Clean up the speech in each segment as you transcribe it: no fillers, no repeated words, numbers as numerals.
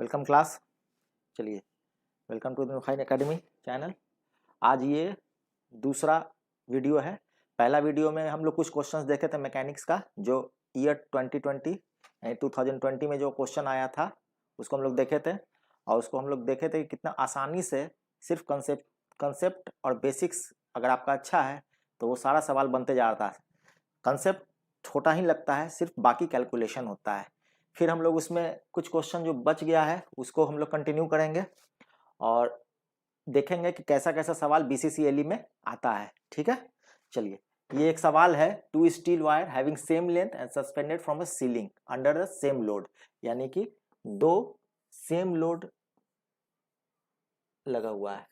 Welcome class. चलिए, welcome to the Fine Academy channel. आज ये दूसरा वीडियो है। पहला वीडियो में हम लोग कुछ क्वेश्चंस देखे थे मैकेनिक्स का, जो ईयर 2020 में जो क्वेश्चन आया था उसको हम लोग देखे थे। और उसको हम लोग देखे थे कि कितना आसानी से सिर्फ कंसेप्ट और बेसिक्स अगर आपका अच्छा है तो वो सारा सवाल बनते जा रहा है। कंसेप्ट छोटा ही लगता है, सिर्फ बाकी कैलकुलेशन होता है। फिर हम लोग उसमें कुछ क्वेश्चन जो बच गया है उसको हम लोग कंटिन्यू करेंगे और देखेंगे कि कैसा कैसा सवाल बीसीसीएलई में आता है। ठीक है, चलिए। ये एक सवाल है, two steel wire having same length and suspended from a ceiling under the same load, यानी कि दो सेम लोड लगा हुआ है,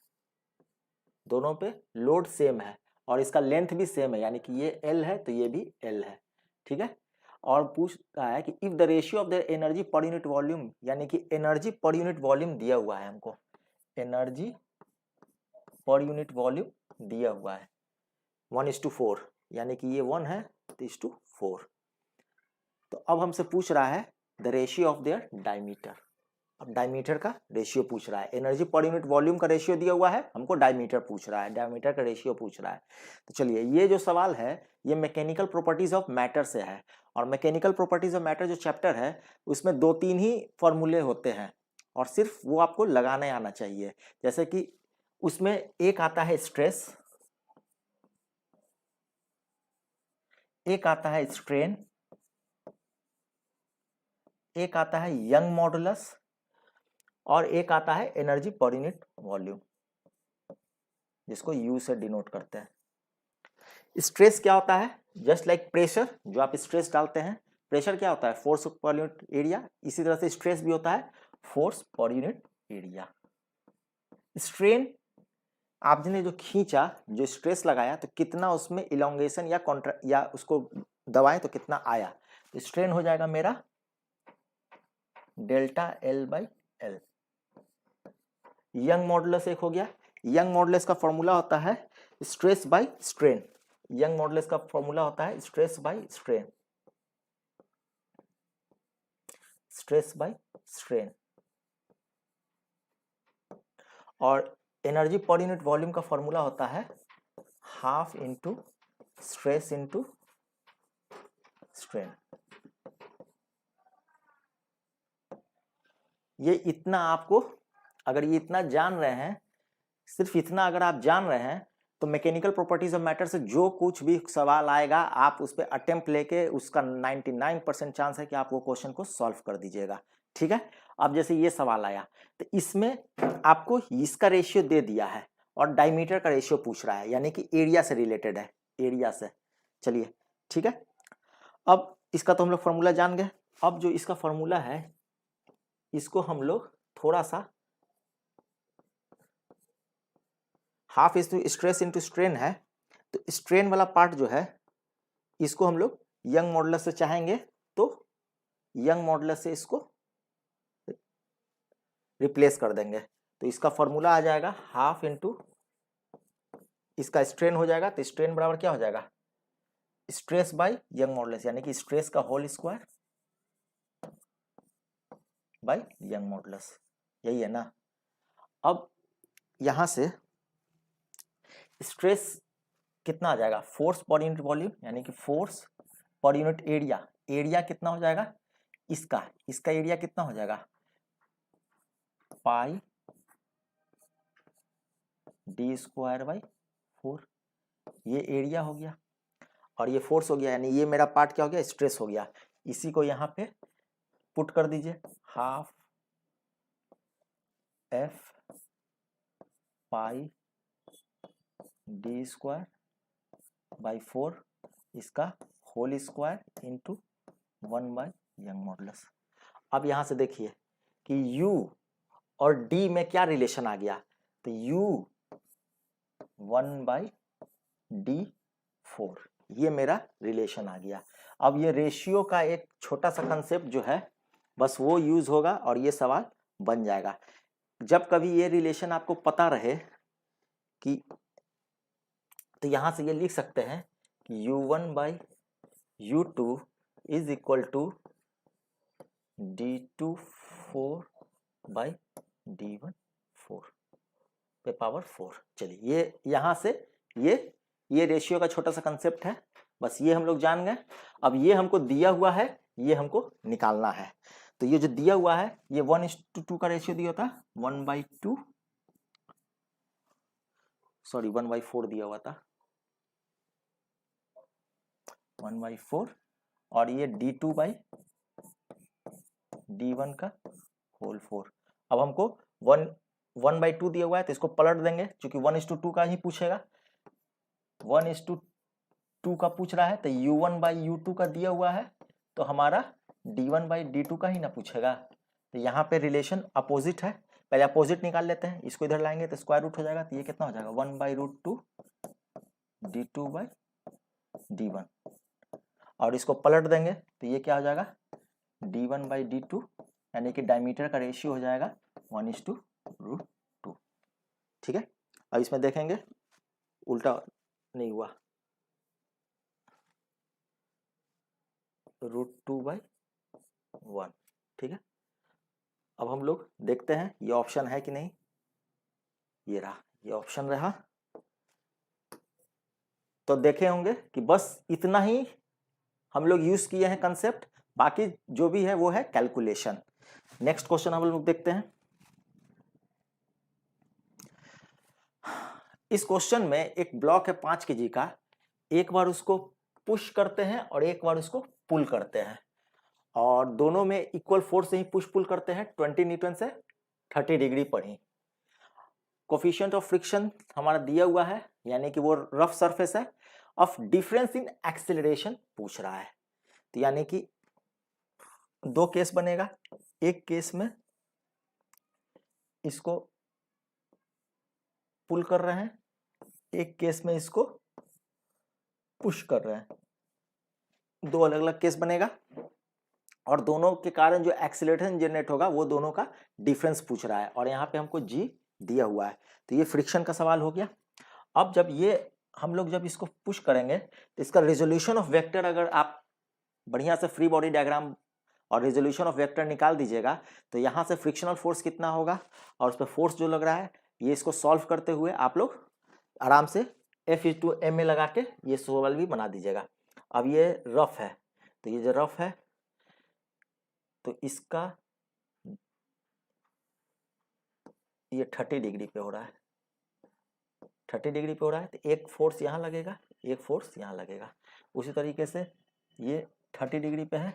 दोनों पे लोड सेम है और इसका लेंथ भी सेम है, यानी कि ये एल है तो ये भी एल है। ठीक है, और पूछ रहा है कि if the ratio of the energy per unit volume, यानी कि एनर्जी पर यूनिट वॉल्यूम दिया हुआ है हमको, एनर्जी पर यूनिट वॉल्यूम दिया हुआ है 1:4, यानी कि ये 1 है तो 1:4। तो अब हमसे पूछ रहा है the ratio of their diameter. अब डायमीटर का रेशियो पूछ रहा है, एनर्जी पर यूनिट वॉल्यूम का रेशियो दिया हुआ है, हमको डायमीटर पूछ रहा है, डायमीटर का रेशियो पूछ रहा है। तो चलिए, ये जो सवाल है ये मैकेनिकल प्रॉपर्टीज ऑफ मैटर से है, और मैकेनिकल प्रॉपर्टीज ऑफ मैटर जो चैप्टर है उसमें 2-3 ही फॉर्मूले होते हैं और सिर्फ वो आपको लगाने आना चाहिए। जैसे कि उसमें एक आता है स्ट्रेस, एक आता है स्ट्रेन, एक आता है यंग मॉडुलस और एक आता है एनर्जी पर यूनिट वॉल्यूम, जिसको यू से डिनोट करते हैं। स्ट्रेस क्या होता है? जस्ट लाइक प्रेशर, जो आप स्ट्रेस डालते हैं, प्रेशर क्या होता है? Force per unit area. इसी तरह से स्ट्रेस भी होता है force per unit area. Strain आपने जो खींचा, जो स्ट्रेस लगाया, तो कितना उसमें इलोंगेशन या कॉन्ट्रा या उसको दबाएं तो कितना आया, तो स्ट्रेन हो जाएगा मेरा delta L by L. Young modulus एक हो गया। यंग मॉडुलस का फॉर्मूला होता है stress by strain. Young modulus का फॉर्मूला होता है stress by strain, stress by strain. और एनर्जी पर यूनिट वॉल्यूम का फॉर्मूला होता है half into stress into strain. ये इतना आपको, अगर ये इतना जान रहे हैं, सिर्फ इतना अगर आप जान रहे हैं, तो मैकेनिकल प्रॉपर्टीज ऑफ मैटर से जो कुछ भी सवाल आएगा आप उस पर अटेम्प्ट लेके उसका 99% चांस है कि आप वो क्वेश्चन को सॉल्व कर दीजिएगा। ठीक है, अब जैसे ये सवाल आया तो इसमें आपको इसका रेशियो दे दिया है और डायमीटर का रेशियो पूछ रहा है, यानी कि एरिया से रिलेटेड है, एरिया से। चलिए, ठीक है, अब इसका तो हम लोग फॉर्मूला जान गए। अब जो इसका फॉर्मूला है इसको हम लोग थोड़ा सा, half is stress into strain है, तो स्ट्रेन वाला पार्ट जो है इसको हम लोग यंग मॉडुलस से चाहेंगे तो यंग मॉडुलस से इसको रिप्लेस कर देंगे, तो इसका फॉर्मूला आ जाएगा हाफ इंटू इसका स्ट्रेन हो जाएगा, तो स्ट्रेन बराबर क्या हो जाएगा? स्ट्रेस बाय यंग मॉडुलस, यानी कि स्ट्रेस का whole square by Young modulus, यही है ना। अब यहां से स्ट्रेस कितना आ जाएगा? फोर्स पर यूनिट वॉल्यूम, यानी कि force per unit area. Area कितना हो जाएगा? इसका एरिया कितना हो जाएगा? पाई डी स्क्वायर बाई 4। ये एरिया हो गया और ये फोर्स हो गया, यानी ये मेरा पार्ट क्या हो गया? स्ट्रेस हो गया। इसी को यहाँ पे पुट कर दीजिए, half F pi D square by 4, इसका whole square into 1 by Young modulus. अब यहां से देखिए कि u और d में क्या रिलेशन आ गया, तो u 1 बाई d4, ये मेरा रिलेशन आ गया। अब ये रेशियो का एक छोटा सा कंसेप्ट जो है बस वो यूज होगा और ये सवाल बन जाएगा। जब कभी ये रिलेशन आपको पता रहे कि, तो यहां से ये लिख सकते हैं कि u1 by u2 is equal to d24 by d1 4 पे पावर 4। चलिए ये यहाँ से ये रेशियो का छोटा सा कंसेप्ट है, बस ये हम लोग जान गए। अब ये हमको दिया हुआ है, ये हमको निकालना है। तो ये जो दिया हुआ है ये 1:2 का रेशियो दिया था, 1/2 सॉरी 1/4 दिया हुआ था, 1/4 और ये d2/d1 का होल 4। अब हमको 1/2 दिया हुआ है तो इसको पलट देंगे, क्योंकि 1:2 का ही पूछेगा, 1:2 का पूछ रहा है तो u1/u2 का दिया हुआ है, तो हमारा d1/d2 का ही ना पूछेगा। तो यहाँ पे रिलेशन अपोजिट है, पहले अपोजिट निकाल लेते हैं, इसको इधर लाएंगे तो स्क्वायर रूट हो जाएगा, तो ये कितना हो जाएगा 1/√2 d2/d1 और इसको पलट देंगे तो ये क्या हो जाएगा d1/d2, यानी कि डायमीटर का रेशियो हो जाएगा 1:√2। ठीक है, अब इसमें देखेंगे उल्टा नहीं हुआ, √2/1। ठीक है, अब हम लोग देखते हैं ये ऑप्शन है कि नहीं। ये रहा, ये ऑप्शन रहा। तो देखे होंगे कि बस इतना ही हम लोग यूज किए हैं कंसेप्ट, बाकी जो भी है वो है कैलकुलेशन। नेक्स्ट क्वेश्चन हम लोग देखते हैं। इस क्वेश्चन में एक ब्लॉक है 5 kg का, एक बार उसको पुश करते हैं और एक बार उसको पुल करते हैं, और दोनों में इक्वल फोर्स से ही पुश पुल करते हैं, 20 न्यूटन से 30 डिग्री पर ही। कोफिशिएंट ऑफ फ्रिक्शन हमारा दिया हुआ है, यानी कि वो रफ सरफेस है। ऑफ डिफरेंस इन एक्सेलरेशन पूछ रहा है, तो यानी कि दो केस बनेगा, एक केस में इसको पुल कर रहे हैं, एक केस में इसको पुश कर रहे हैं, दो अलग अलग केस बनेगा, और दोनों के कारण जो एक्सीलरेशन जनरेट होगा वो दोनों का डिफरेंस पूछ रहा है, और यहाँ पे हमको जी दिया हुआ है, तो ये फ्रिक्शन का सवाल हो गया। अब जब ये हम लोग जब इसको पुश करेंगे तो इसका रेजोल्यूशन ऑफ वेक्टर, अगर आप बढ़िया से फ्री बॉडी डायग्राम और रेजोल्यूशन ऑफ वेक्टर निकाल दीजिएगा तो यहाँ से फ्रिक्शनल फोर्स कितना होगा और उस पर फोर्स जो लग रहा है, ये इसको सॉल्व करते हुए आप लोग आराम से F=ma लगा के ये सवाल भी बना दीजिएगा। अब ये रफ है, तो ये जो रफ है तो इसका ये 30 डिग्री पे हो रहा है, 30 डिग्री पे हो रहा है, तो एक फोर्स यहाँ लगेगा, एक फोर्स यहाँ लगेगा। उसी तरीके से ये 30 डिग्री पे है,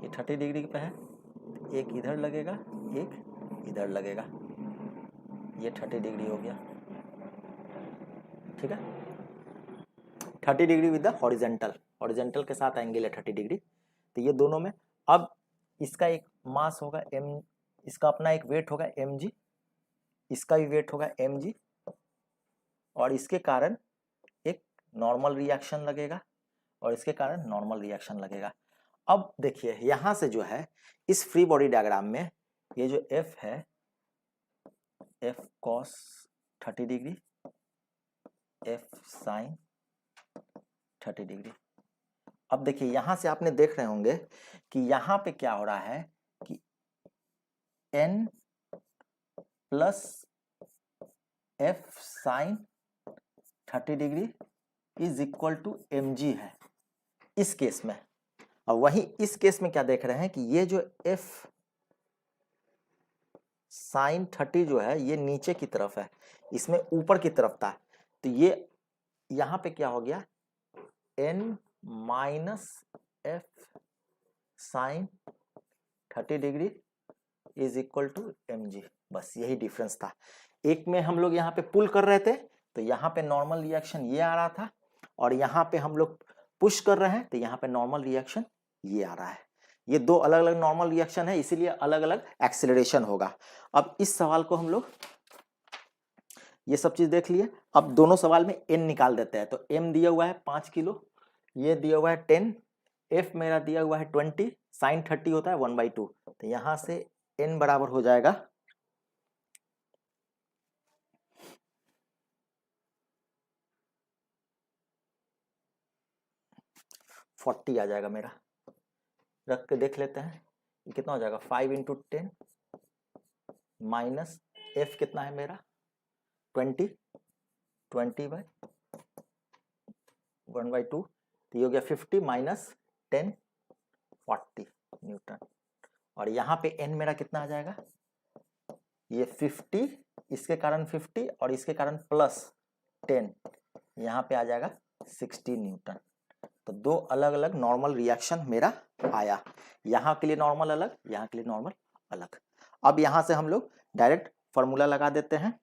ये 30 डिग्री पे है, एक इधर लगेगा, एक इधर लगेगा, ये 30 डिग्री हो गया। ठीक है, 30 degree with the horizontal, horizontal के साथ एंगल है 30 डिग्री, तो ये दोनों में। अब इसका एक मास होगा m, इसका अपना एक वेट होगा mg, इसका भी वेट होगा mg, और इसके कारण एक नॉर्मल रिएक्शन लगेगा और इसके कारण नॉर्मल रिएक्शन लगेगा। अब देखिए यहाँ से जो है इस फ्री बॉडी डायग्राम में ये जो F है, F cos 30 degree, F sin 30 degree. अब देखिए यहाँ से आपने देख रहे होंगे कि यहाँ पे क्या हो रहा है कि n plus F sin 30 degree is equal to mg है इस केस में। और वहीं इस केस में क्या देख रहे हैं कि ये जो F sin 30 जो है ये नीचे की तरफ है, इसमें ऊपर की तरफ था, तो ये यहाँ पे क्या हो गया n minus F sin 30 degree is equal to mg, बस यही डिफरेंस था। एक में हम लोग यहाँ पे पुल कर रहे थे तो यहाँ पे नॉर्मल रिएक्शन ये आ रहा था, और यहाँ पे हम लोग पुश कर रहे हैं तो यहाँ पे नॉर्मल रिएक्शन ये आ रहा है। ये दो अलग अलग नॉर्मल रिएक्शन है, इसीलिए अलग अलग एक्सेलरेशन होगा। अब इस सवाल को हम लोग ये सब चीज देख लिए, अब दोनों सवाल में n निकाल देते हैं। तो m दिया हुआ है 5 किलो, ये दिया हुआ है 10, f मेरा दिया हुआ है 20, sin 30 होता है 1/2, तो यहाँ से n बराबर हो जाएगा 40 आ जाएगा मेरा। रख के देख लेते हैं ये कितना हो जाएगा, 5 × 10 माइनस एफ कितना है मेरा 20, 20/1/2, तो ये हो गया 50 माइनस 10 40 न्यूटन। और यहाँ पे n मेरा कितना आ जाएगा, ये 50 इसके कारण 50 और इसके कारण प्लस 10, यहाँ पे आ जाएगा 60 न्यूटन। तो दो अलग अलग नॉर्मल रिएक्शन मेरा आया, यहाँ के लिए नॉर्मल अलग, यहाँ के लिए नॉर्मल अलग। अब यहाँ से हम लोग डायरेक्ट फॉर्मूला लगा देते हैं।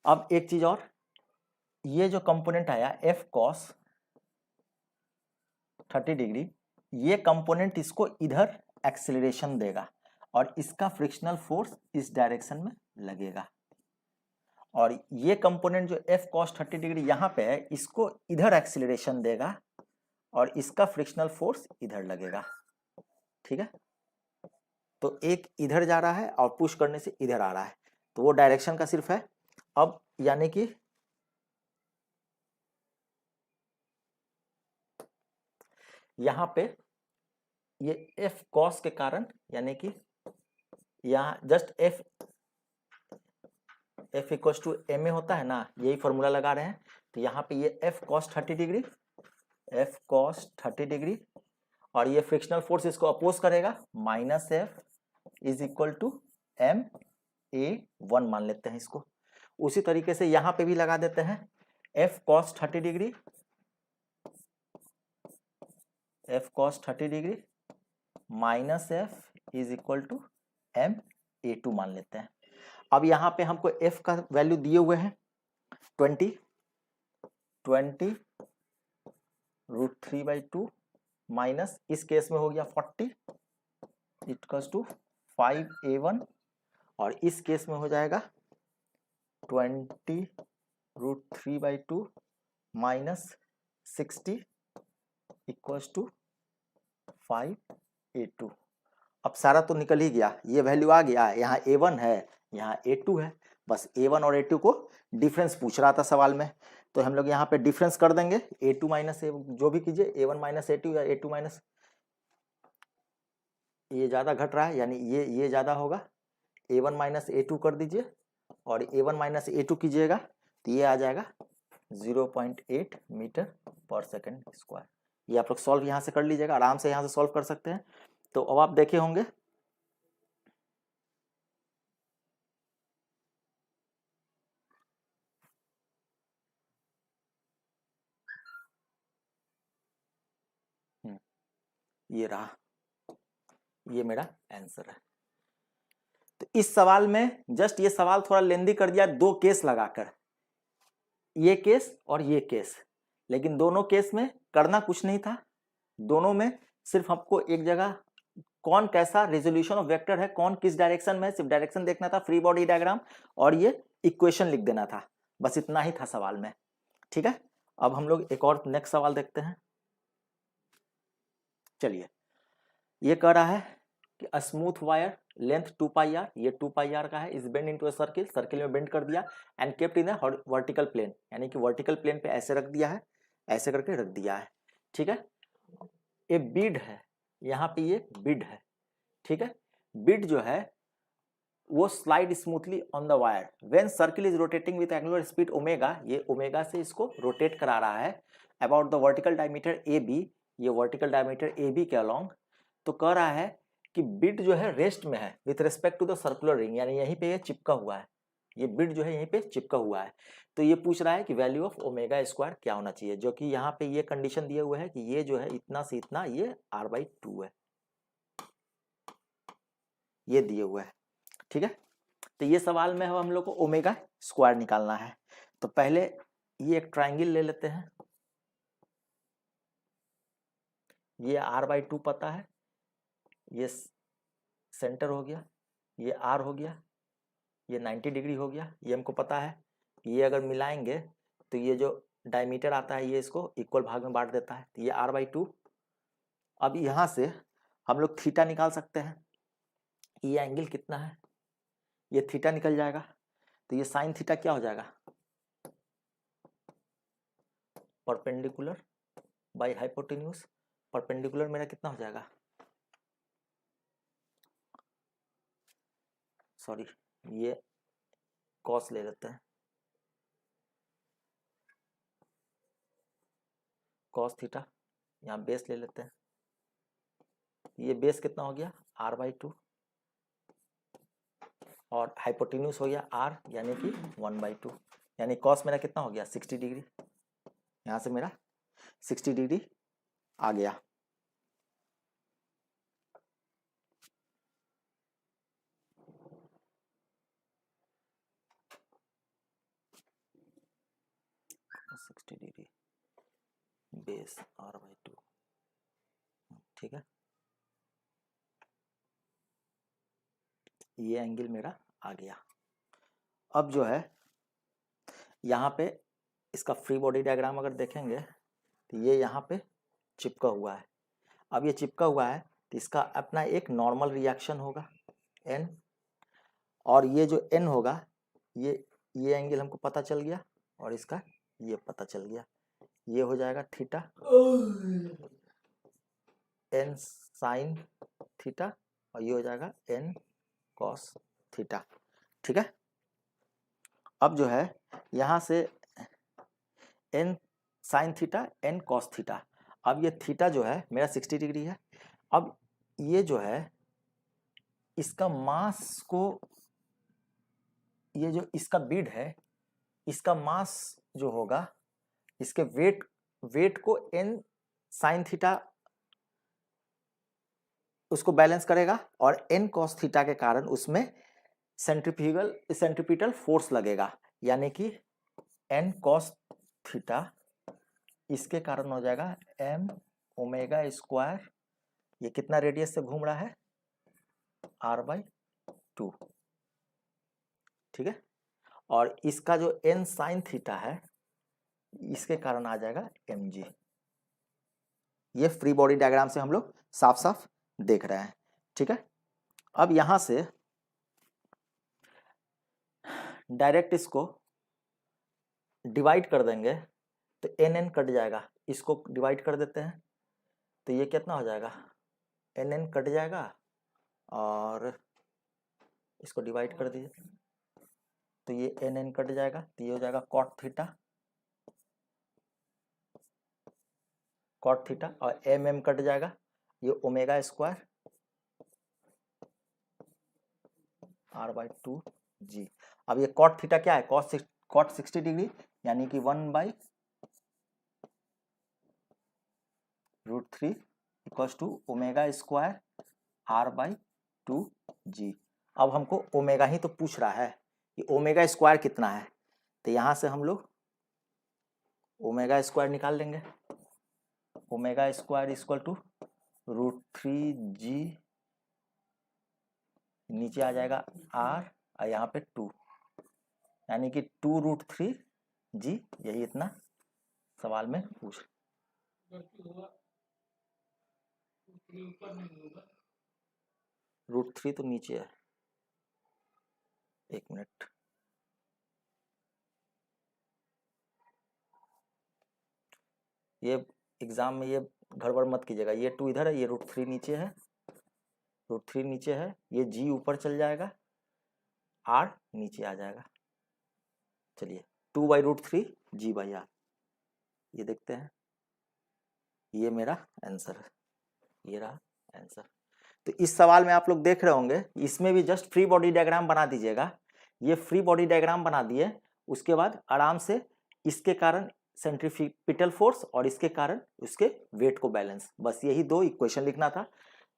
अब एक चीज और, ये जो कंपोनेंट आया F cos 30 डिग्री, ये कंपोनेंट इसको इधर एक्सेलरेशन देगा और इसका फ्रिक्शनल फोर्स इस डायरेक्शन में लगेगा। और ये कंपोनेंट जो F cos 30 डिग्री यहाँ पे है, इसको इधर एक्सेलरेशन देगा और इसका फ्रिक्शनल फोर्स इधर लगेगा। ठीक है, तो एक इधर जा रहा है और पुश करने से इधर आ रहा है, तो वो डायरेक्शन का सिर्फ है। अब यानी कि यहाँ पे ये F cos के कारण, यानी कि यहाँ just F equal to ma होता है ना, यही फॉर्मूला लगा रहे हैं। तो यहाँ पे ये F cos 30 degree, F cos 30 degree, और ये फ्रिक्शनल फोर्स इसको अपोज करेगा, minus F is equal to ma1 मान लेते हैं इसको। उसी तरीके से यहाँ पे भी लगा देते हैं F cos 30 degree, F cos 30 degree minus F is equal to ma2 मान लेते हैं। अब यहाँ पे हमको F का वैल्यू दिए हुए हैं 20 √3/2 माइनस इस केस में हो गया 40 इक्वल्स टू 5a1, और इस केस में हो जाएगा 20 √3/2 माइनस 60 इक्वल्स टू 5a2। अब सारा तो निकल ही गया, ये वैल्यू आ गया, यहाँ a1 है, यहाँ a2 है, बस a1 और a2 को डिफरेंस पूछ रहा था सवाल में, तो हम लोग यहाँ पे डिफरेंस कर देंगे, a2 माइनस a, जो भी कीजिए, a1 माइनस a2 या a2 माइनस, ये ज़्यादा घट रहा है यानी ये ज़्यादा होगा, a1 माइनस a2 कर दीजिए और a1 माइनस a2 कीजिएगा, तो ये आ जाएगा 0.8 मीटर पर सेकेंड स्क्वायर। ये आप लोग सॉल्व यहाँ से कर लीजिएगा, आराम से यहाँ से सॉल्व कर सकते हैं। तो अब आप देखे होंगे ये रहा, ये मेरा आंसर है। तो इस सवाल में जस्ट ये सवाल थोड़ा लेंदी कर दिया, दो केस लगाकर, ये केस और ये केस, लेकिन दोनों केस में करना कुछ नहीं था। दोनों में सिर्फ आपको एक जगह कौन कैसा रेजोल्यूशन ऑफ वेक्टर है, कौन किस डायरेक्शन में, सिर्फ डायरेक्शन देखना था, फ्री बॉडी डायग्राम, और ये इक्वेशन लिख देना था, बस इतना ही था सवाल में। ठीक है, अब हम लोग एक और नेक्स्ट सवाल देखते हैं। चलिए, ये कह रहा है कि a smooth wire length 2πr, ये 2πr का है, is bend into a circle, circle में बेंड कर दिया, and kept in a vertical plane, यानी कि वर्टिकल प्लेन पे ऐसे रख दिया है, ऐसे करके रख दिया है। ठीक है, ये बीड है, यहाँ पे ये बीड है। ठीक है, बीड जो है वो slide smoothly on the wire when circle is rotating with angular speed omega, ये ओमेगा से इसको रोटेट करा रहा है about the vertical diameter A B, ये वर्टिकल डायमीटर ए बी के अलोंग। तो कह रहा है कि बिट जो है रेस्ट में है with respect to the circular ring, यानी यहीं पे ये चिपका हुआ है, ये बिट जो है यहीं पे चिपका हुआ है। तो ये पूछ रहा है कि वैल्यू ऑफ ओमेगा स्क्वायर क्या होना चाहिए, जो कि यहाँ पे ये कंडीशन दिए हुए है कि ये जो है इतना से इतना ये r/2 है, ये दिए हुए है। ठीक है, तो ये सवाल में हम लोग को ओमेगा स्क्वायर निकालना है। तो पहले ये एक ट्राइंगल ले लेते हैं, ये r/2 पता है, ये सेंटर हो गया, ये r हो गया, ये 90 डिग्री हो गया, ये हमको पता है। ये अगर मिलाएंगे तो ये जो डायमीटर आता है ये इसको इक्वल भाग में बांट देता है, तो ये r/2। अब यहाँ से हम लोग थीटा निकाल सकते हैं, ये एंगल कितना है, ये थीटा निकल जाएगा, तो ये साइन थीटा क्या हो जाएगा, परपेंडिकुलर बाई हाइपोटेन्यूज, परपेंडिकुलर मेरा कितना हो जाएगा, सॉरी ये कॉस ले लेते हैं, कॉस थीटा, यहाँ बेस ले लेते हैं, ये बेस कितना हो गया r/2 और हाइपोटेन्यूज हो गया r यानी कि 1/2, यानी कॉस मेरा कितना हो गया 60 डिग्री, यहाँ से मेरा 60 डिग्री आ गया। डिग्री बेस r/2, ठीक है, ये एंगल मेरा आ गया। अब जो है यहाँ पे इसका फ्री बॉडी डायग्राम अगर देखेंगे तो ये यहाँ पे चिपका हुआ है। अब ये चिपका हुआ है तो इसका अपना एक नॉर्मल रिएक्शन होगा n, और ये जो n होगा ये एंगल हमको पता चल गया और इसका ये पता चल गया, ये हो जाएगा थीटा n साइन थीटा और ये हो जाएगा n कॉस थीटा, ठीक है। अब जो है यहाँ से n sine theta n cos theta, अब ये थीटा जो है मेरा 60 डिग्री है। अब ये जो है इसका मास को, ये जो इसका बीड है इसका मास जो होगा इसके वेट को n साइन थीटा उसको बैलेंस करेगा और n कॉस थीटा के कारण उसमें सेंट्रीपिटल फोर्स लगेगा, यानी कि n कॉस थीटा इसके कारण हो जाएगा m ओमेगा स्क्वायर, ये कितना रेडियस से घूम रहा है r/2, ठीक है, और इसका जो n साइन थीटा है इसके कारण आ जाएगा mg। ये फ्री बॉडी डायग्राम से हम लोग साफ साफ देख रहे हैं, ठीक है। अब यहां से डायरेक्ट इसको डिवाइड कर देंगे तो n कट जाएगा, इसको डिवाइड कर देते हैं तो ये कितना हो जाएगा n कट जाएगा और इसको डिवाइड कर दीजिए तो ये n कट जाएगा तो ये हो जाएगा कॉट थीटा और mm कट जाएगा, ये ओमेगा स्क्वायर r/2 g। अब ये कॉट थीटा क्या है, कॉट 60 डिग्री यानी कि 1/√3 equals to omega square r/2 g। अब हमको ओमेगा ही तो पूछ रहा है कि ओमेगा स्क्वायर कितना है, तो यहाँ से हम लोग ओमेगा स्क्वायर निकाल लेंगे, omega square equal to √3g, नीचे आ जाएगा r और यहाँ पे 2, यानी कि 2√3g, यही इतना सवाल में पूछ। √3 तो नीचे है, एक मिनट, ये एग्जाम में ये गड़बड़ मत कीजिएगा, ये 2 इधर है, ये √3 नीचे है, √3 नीचे है, ये g ऊपर चल जाएगा, r नीचे आ जाएगा। चलिए 2/√3 g/r, ये देखते हैं, ये मेरा आंसर है, ये रहा आंसर। तो इस सवाल में आप लोग देख रहे होंगे, इसमें भी जस्ट फ्री बॉडी डायग्राम बना दीजिएगा, ये फ्री बॉडी डायग्राम बना दिए, उसके बाद आराम से इसके कारण सेंट्रीपिटल फोर्स और इसके कारण उसके वेट को बैलेंस, बस यही 2 इक्वेशन लिखना था।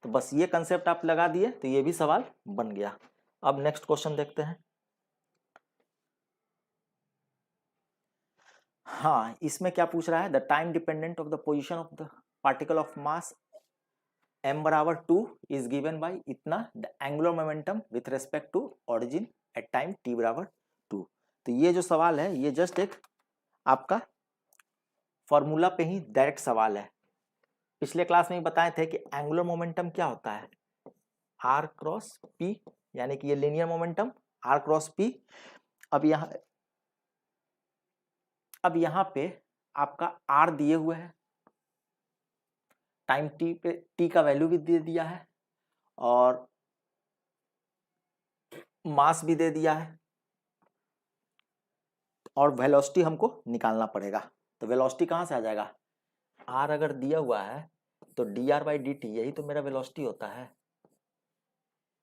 तो बस ये कंसेप्ट आप लगा दिए तो ये भी सवाल बन गया। अब नेक्स्ट क्वेश्चन देखते हैं। हाँ, इसमें क्या पूछ रहा है, the time dependent of the position of the particle of mass m/2 is given by इतना the angular momentum with respect to origin at time t/2। तो ये जो सवाल है ये जस्ट एक आपका फॉर्मूला पे ही डायरेक्ट सवाल है। पिछले क्लास में ही बताए थे कि एंगुलर मोमेंटम क्या होता है, r क्रॉस p, यानी कि ये linear momentum r cross p। अब यहाँ पे आपका r दिए हुए हैं, टाइम टी पे टी का वैल्यू भी दे दिया है और मास भी दे दिया है और वेलोसिटी हमको निकालना पड़ेगा। तो वेलोसिटी कहाँ से आ जाएगा, आर अगर दिया हुआ है तो D R by D T यही तो मेरा वेलोसिटी होता है।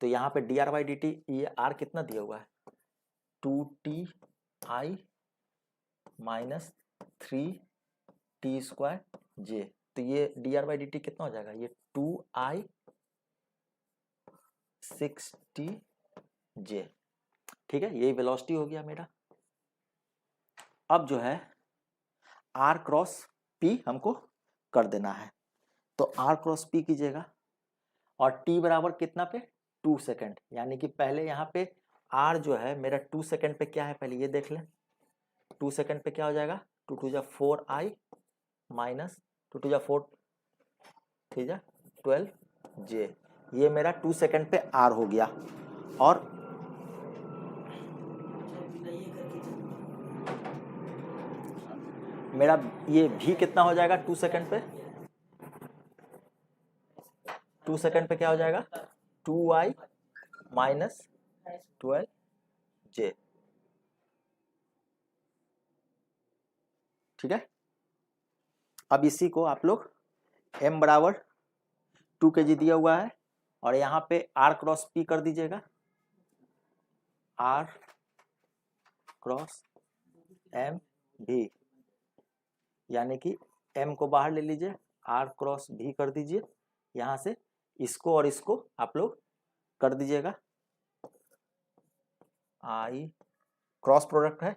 तो यहाँ पे D R by D T ये आर कितना दिया हुआ है 2t i minus 3t square जे। तो ये D R by D T कितना हो जाएगा, ये 2i 6t जे। ठीक है, यही वेलोसिटी हो गया मेरा। अब जो है r क्रॉस p हमको कर देना है, तो r क्रॉस p कीजिएगा और t बराबर कितना पे 2 सेकेंड, यानी कि पहले यहाँ पे r जो है मेरा 2 सेकेंड पे क्या है पहले ये देख लें। 2 सेकेंड पे क्या हो जाएगा 2 टू जा 4i माइनस 2 टू जा 4 3 जा 12 जे। ये मेरा 2 सेकेंड पे r हो गया। और मेरा ये भी कितना हो जाएगा 2 सेकेंड पे, 2 सेकेंड पे क्या हो जाएगा 2i माइनस 12 जे। ठीक है, अब इसी को आप लोग m बराबर 2 kg दिया हुआ है और यहाँ पे r क्रॉस p कर दीजिएगा, r क्रॉस m भी, यानी कि m को बाहर ले लीजिए, r क्रॉस भी कर दीजिए, यहाँ से इसको और इसको आप लोग कर दीजिएगा। i क्रॉस प्रोडक्ट है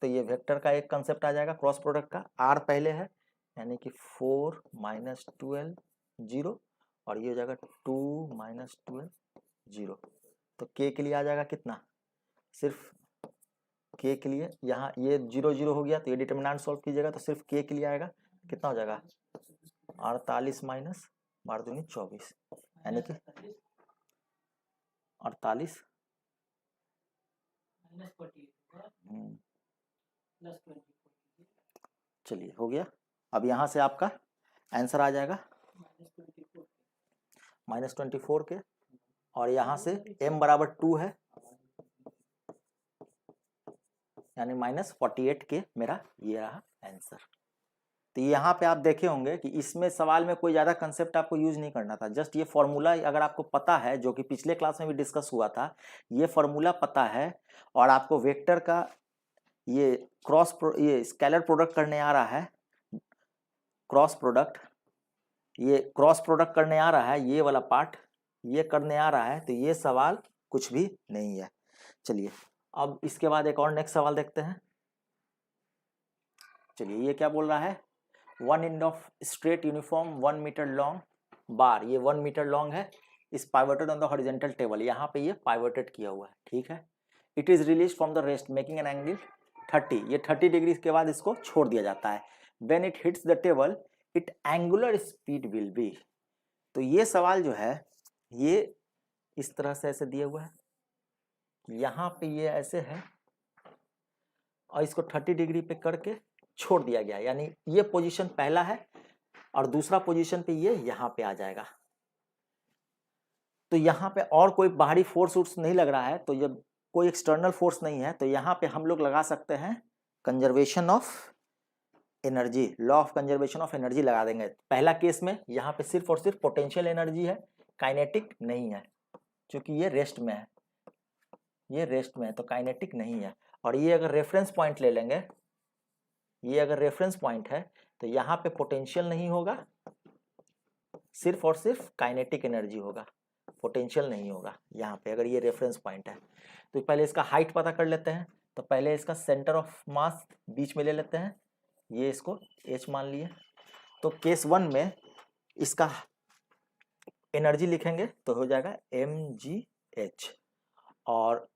तो ये वेक्टर का एक कंसेप्ट आ जाएगा क्रॉस प्रोडक्ट का, r पहले है यानी कि 4 माइनस 12 0 और ये हो जाएगा 2 माइनस 12 0। तो k के लिए आ जाएगा कितना, सिर्फ k के लिए यहाँ ये 0 0 हो गया तो ये डिटर्मिनेंट सॉल्व कीजिएगा तो सिर्फ k के लिए आएगा, कितना हो जाएगा 48 माइनस 12 दूनी 24, यानी कि 48 चलिए हो गया। अब यहाँ से आपका आंसर आ जाएगा -24 के और यहाँ से m बराबर 2 है यानी -48 के मेरा ये रहा आंसर। तो यहाँ पे आप देखे होंगे कि इसमें सवाल में कोई ज़्यादा कंसेप्ट आपको यूज नहीं करना था, जस्ट ये फॉर्मूला अगर आपको पता है, जो कि पिछले क्लास में भी डिस्कस हुआ था, ये फॉर्मूला पता है और आपको वेक्टर का ये ये स्केलर प्रोडक्ट करने आ रहा है, क्रॉस प्रोडक्ट करने आ रहा है, ये वाला पार्ट ये करने आ रहा है, तो ये सवाल कुछ भी नहीं है। चलिए अब इसके बाद एक और नेक्स्ट सवाल देखते हैं। चलिए ये क्या बोल रहा है, 1 end of straight uniform 1 metre long bar, ये 1 मीटर लॉन्ग है, इस pivoted on the horizontal table, यहाँ पे ये पाइवटेड किया हुआ है। ठीक है, it is release from the rest making an angle 30, ये 30 डिग्री के बाद इसको छोड़ दिया जाता है। When it hits the table it angular speed will be. तो ये सवाल जो है ये इस तरह से ऐसे दिया हुआ है, यहाँ पे ये ऐसे है और इसको 30 डिग्री पे करके छोड़ दिया गया, यानी ये पोजीशन पहला है और दूसरा पोजीशन पे ये यहाँ पे आ जाएगा। तो यहाँ पे और कोई बाहरी फोर्स नहीं लग रहा है, तो जब कोई एक्सटर्नल फोर्स नहीं है तो यहाँ पे हम लोग लगा सकते हैं conservation of energy, law of conservation of energy लगा देंगे। पहला केस में यहाँ पे सिर्फ और सिर्फ पोटेंशियल एनर्जी है, काइनेटिक नहीं है, क्योंकि ये रेस्ट में है, ये रेस्ट में है तो काइनेटिक नहीं है। और ये अगर रेफरेंस पॉइंट ले लेंगे, ये अगर रेफरेंस पॉइंट है तो यहाँ पे पोटेंशियल नहीं होगा, सिर्फ और सिर्फ काइनेटिक एनर्जी होगा, पोटेंशियल नहीं होगा यहाँ पे, अगर ये रेफरेंस पॉइंट है। तो पहले इसका हाइट पता कर लेते हैं, तो पहले इसका सेंटर ऑफ मास बीच में ले लेते हैं, ये इसको h मान लिए। तो केस 1 में इसका एनर्जी लिखेंगे तो हो जाएगा mgh, और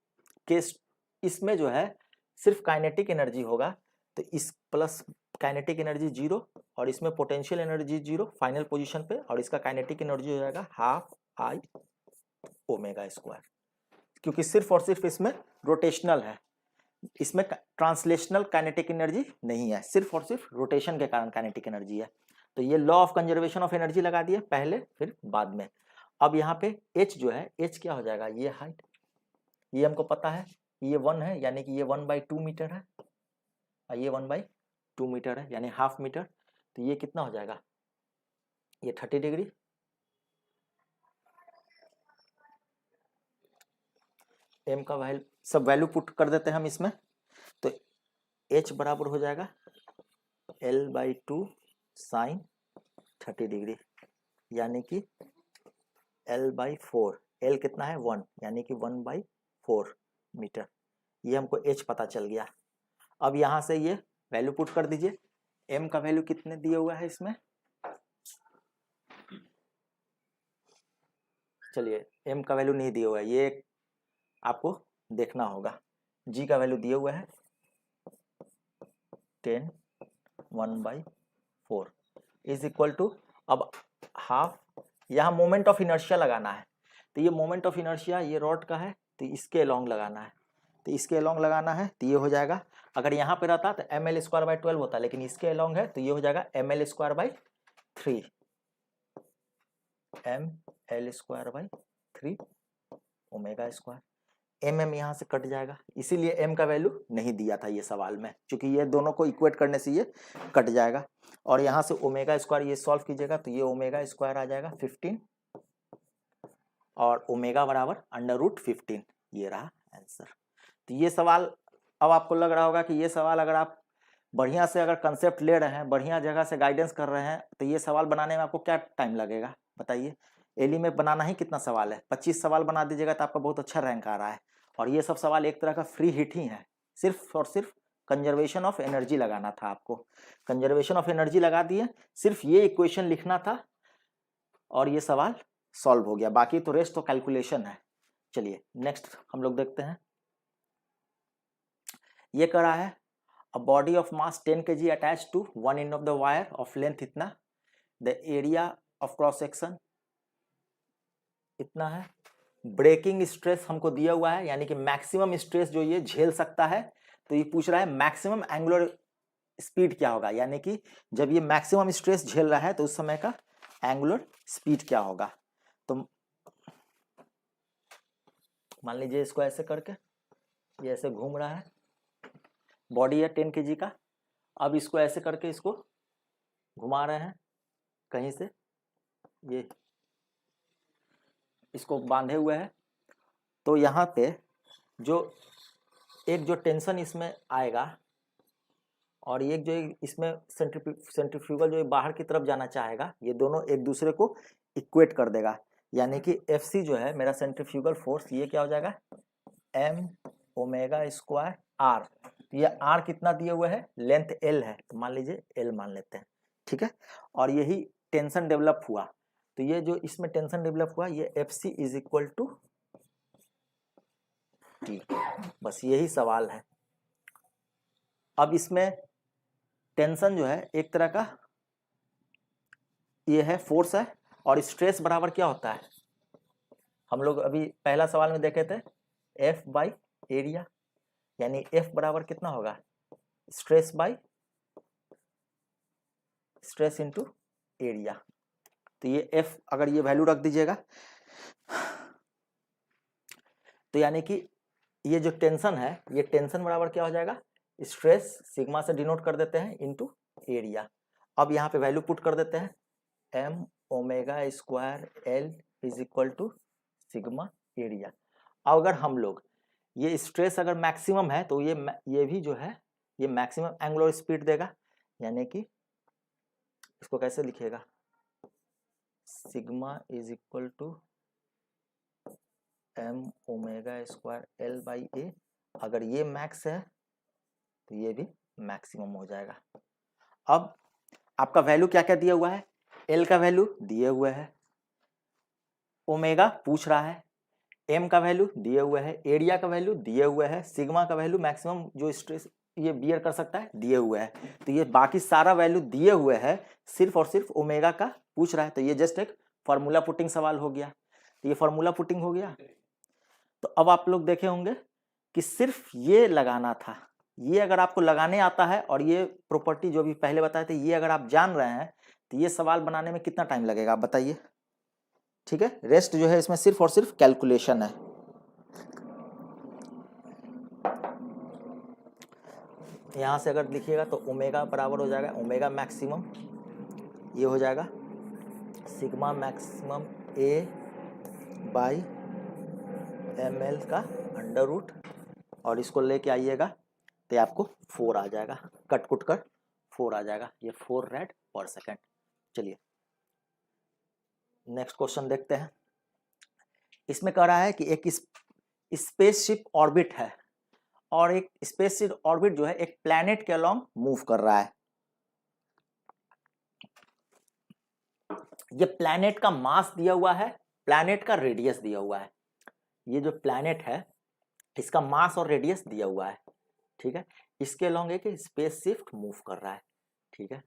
केस इसमें जो है सिर्फ काइनेटिक एनर्जी होगा, तो इस प्लस काइनेटिक एनर्जी 0 और इसमें पोटेंशियल एनर्जी 0 फाइनल पोजीशन पे, और इसका काइनेटिक एनर्जी हो जाएगा ½ I ओमेगा स्क्वायर, क्योंकि सिर्फ और सिर्फ इसमें रोटेशनल है, इसमें ट्रांसलेशनल काइनेटिक एनर्जी नहीं है, सिर्फ और सिर्फ रोटेशन के कारण काइनेटिक एनर्जी है। तो ये law of conservation of energy लगा दिए पहले फिर बाद में। अब यहाँ पे h जो है, h क्या हो जाएगा, ये हाइट, ये हमको पता है ये 1 है, यानी कि ये 1/2 मीटर है और ये 1/2 मीटर है, यानी हाफ मीटर। तो ये कितना हो जाएगा, ये 30 डिग्री। m का वैल्यू सब वैल्यू पुट कर देते हैं हम इसमें, तो h बराबर हो जाएगा L/2 साइन 30 डिग्री, यानी कि L/4, L कितना है 1, यानी कि 1/4 मीटर। ये हमको h पता चल गया। अब यहाँ से ये वैल्यू पुट कर दीजिए। m का वैल्यू कितने दिए हुआ है इसमें, चलिए m का वैल्यू नहीं दिया हुआ है, ये आपको देखना होगा। g का वैल्यू दिया हुआ है 10 1/4 इज इक्वल टू, अब हाफ, यहाँ मोमेंट ऑफ इनर्शिया लगाना है। तो ये मोमेंट ऑफ इनर्शिया ये रॉड का है, तो इसके अलोंग लगाना है, तो इसके अलोंग लगाना है, तो ये हो जाएगा, अगर यहाँ पे रहता तो ml²/12 होता, लेकिन इसके अलोंग है तो ये हो जाएगा ml²/3, ml²/3 omega square. mm यहाँ से कट जाएगा, इसीलिए m का वैल्यू नहीं दिया था ये सवाल में, क्योंकि ये दोनों को इक्वेट करने से ये कट जाएगा। और यहाँ से ओमेगा स्क्वायर ये सॉल्व कीजिएगा, तो ये ओमेगा स्क्वायर आ जाएगा 15 और ओमेगा बराबर √15, ये रहा आंसर। तो ये सवाल अब आपको लग रहा होगा कि ये सवाल अगर आप बढ़िया से अगर कंसेप्ट ले रहे हैं, बढ़िया जगह से गाइडेंस कर रहे हैं, तो ये सवाल बनाने में आपको क्या टाइम लगेगा बताइए। एली में बनाना ही कितना सवाल है, 25 सवाल बना दीजिएगा तो आपका बहुत अच्छा रैंक आ रहा है। और ये सब सवाल एक तरह का फ्री हिट ही है, सिर्फ और सिर्फ कंजर्वेशन ऑफ एनर्जी लगाना था आपको। कंजर्वेशन ऑफ एनर्जी लगा दिए, सिर्फ ये इक्वेशन लिखना था और ये सवाल सॉल्व हो गया, बाकी तो रेस्ट तो कैलकुलेशन है। चलिए नेक्स्ट हम लोग देखते हैं। ये करा है, a body of mass 10 kg attach to 1 end of the wire of length इतना, the area of cross section इतना है, ब्रेकिंग स्ट्रेस हमको दिया हुआ है, यानी कि मैक्सिमम स्ट्रेस जो ये झेल सकता है। तो ये पूछ रहा है मैक्सिमम एंगुलर स्पीड क्या होगा, यानी कि जब ये मैक्सिमम स्ट्रेस झेल रहा है तो उस समय का एंगुलर स्पीड क्या होगा। तो मान लीजिए इसको ऐसे करके ये ऐसे घूम रहा है, बॉडी है 10 kg का, अब इसको ऐसे करके इसको घुमा रहे हैं कहीं से, ये इसको बांधे हुए हैं। तो यहाँ पे जो टेंशन इसमें आएगा और एक जो इसमें सेंट्रीफ्यूगल जो बाहर की तरफ जाना चाहेगा, ये दोनों एक दूसरे को इक्वेट कर देगा, यानी कि Fc जो है मेरा सेंट्रीफ्यूगल फोर्स, ये क्या हो जाएगा m ओमेगा स्क्वायर r। ये r कितना दिए हुए है, लेंथ l है, तो मान लीजिए l मान लेते हैं, ठीक है। और यही टेंशन डेवलप हुआ, तो ये जो इसमें टेंशन डेवलप हुआ ये Fc is equal to T, बस यही सवाल है। अब इसमें टेंशन जो है एक तरह का ये है, फोर्स है, और स्ट्रेस बराबर क्या होता है, हम लोग अभी पहला सवाल में देखे थे F बाई एरिया, यानी F बराबर कितना होगा, stress by stress into area. तो ये F अगर ये वैल्यू रख दीजिएगा तो यानी कि ये जो टेंशन है, ये टेंशन बराबर क्या हो जाएगा, स्ट्रेस सिग्मा से डिनोट कर देते हैं इनटू एरिया। अब यहाँ पे वैल्यू पुट कर देते हैं, m omega square l is equal to sigma area. अगर हम लोग ये स्ट्रेस अगर मैक्सिमम है तो ये भी जो है ये मैक्सिमम एंगुलर स्पीड देगा, यानी कि इसको कैसे लिखिएगा, sigma is equal to m omega square l by A. अगर ये मैक्स है तो ये भी मैक्सिमम हो जाएगा। अब आपका वैल्यू क्या क्या दिया हुआ है, l का वैल्यू दिए हुए है, ओमेगा पूछ रहा है, m का वैल्यू दिए हुए है, एरिया का वैल्यू दिए हुए है, सिग्मा का वैल्यू मैक्सिमम जो स्ट्रेस ये बियर कर सकता है दिए हुए है। तो ये बाकी सारा वैल्यू दिए हुए है, सिर्फ और सिर्फ ओमेगा का पूछ रहा है, तो ये जस्ट एक फार्मूला पुटिंग सवाल हो गया। तो ये फार्मूला पुटिंग हो गया। तो अब आप लोग देखे होंगे कि सिर्फ ये लगाना था, ये अगर आपको लगाने आता है और ये प्रॉपर्टी जो भी पहले बताए थे ये अगर आप जान रहे हैं तो ये सवाल बनाने में कितना टाइम लगेगा आप बताइए। ठीक है, रेस्ट जो है इसमें सिर्फ और सिर्फ कैलकुलेशन है। यहाँ से अगर लिखिएगा तो ओमेगा बराबर हो जाएगा ओमेगा मैक्सिमम, ये हो जाएगा sigma maximum A by M L का अंडर रूट, और इसको लेके आइएगा तो आपको 4 आ जाएगा, कट कुट कर 4 आ जाएगा, ये 4 रेड पर सेकेंड। चलिए नेक्स्ट क्वेश्चन देखते हैं। इसमें कह रहा है कि एक स्पेसशिप ऑर्बिट है और एक स्पेसशिप ऑर्बिट जो है एक प्लैनेट के अलोंग मूव कर रहा है। ये प्लैनेट का मास दिया हुआ है, प्लैनेट का रेडियस दिया हुआ है। ये जो प्लैनेट है इसका मास और रेडियस दिया हुआ है। ठीक है, इसके अलोंग एक स्पेस शिफ्ट मूव कर रहा है। ठीक है,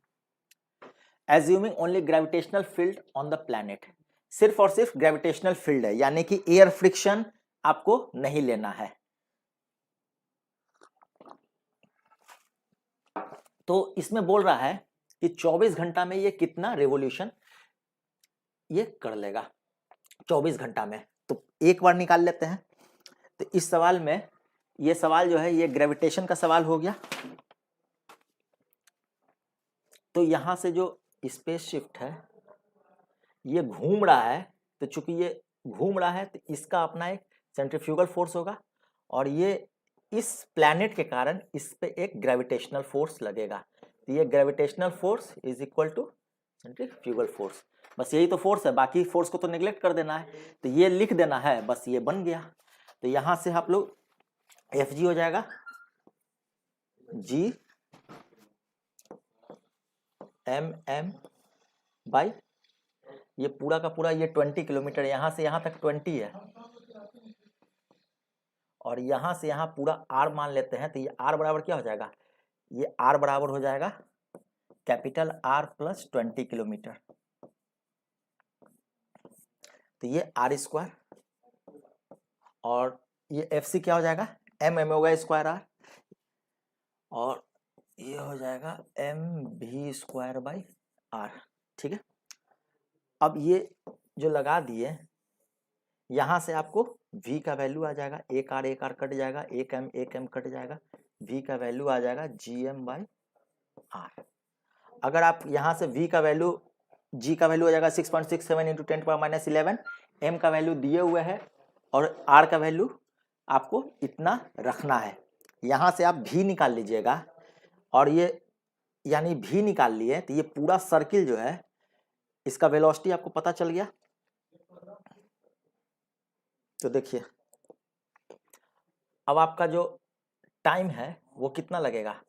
assuming only gravitational field on the planet, सिर्फ और सिर्फ ग्रेविटेशनल फील्ड है, यानी कि एयर फ्रिक्शन आपको नहीं लेना है। तो इसमें बोल रहा है कि 24 घंटा में ये कितना रेवोल्यूशन ये कर लेगा 24 घंटा में। तो एक बार निकाल लेते हैं। तो इस सवाल में ये सवाल जो है ये ग्रेविटेशन का सवाल हो गया। तो यहां से जो स्पेस शिफ्ट है ये घूम रहा है, तो चूंकि ये घूम रहा है तो इसका अपना एक सेंट्रीफ्यूगल फोर्स होगा और ये इस प्लैनेट के कारण इस पे एक ग्रेविटेशनल फोर्स लगेगा। तो ये gravitational force is equal to centrifugal force. बस यही तो फोर्स है, बाकी फोर्स को तो निगलेक्ट कर देना है, तो ये लिख देना है, बस ये बन गया। तो यहां से आप लोग एफ जी हो जाएगा जी एम एम बाई ये पूरा का पूरा ये 20 किलोमीटर, यहां से यहां तक 20 है और यहां से यहां पूरा आर मान लेते हैं। तो ये आर बराबर क्या हो जाएगा, ये आर बराबर हो जाएगा कैपिटल आर प्लस 20 किलोमीटर। तो ये आर स्क्वायर और ये एफ सी क्या हो जाएगा एम एम होगा स्क्वायर आर, और ये हो जाएगा एम भी स्क्वायर बाई आर। ठीक है, अब ये जो लगा दिए यहां से आपको v का वैल्यू आ जाएगा, एक आर कट जाएगा, एक एम कट जाएगा, v का वैल्यू आ जाएगा जी एम बाई आर। अगर आप यहां से v का वैल्यू g का वैल्यू आ जाएगा 6.67 इंटू 10⁻11, m का वैल्यू दिए हुए है और r का वैल्यू आपको इतना रखना है। यहां से आप v निकाल लीजिएगा और ये यानी v निकाल लिए तो ये पूरा सर्किल जो है इसका वेलोसिटी आपको पता चल गया। तो देखिए अब आपका जो टाइम है वो कितना लगेगा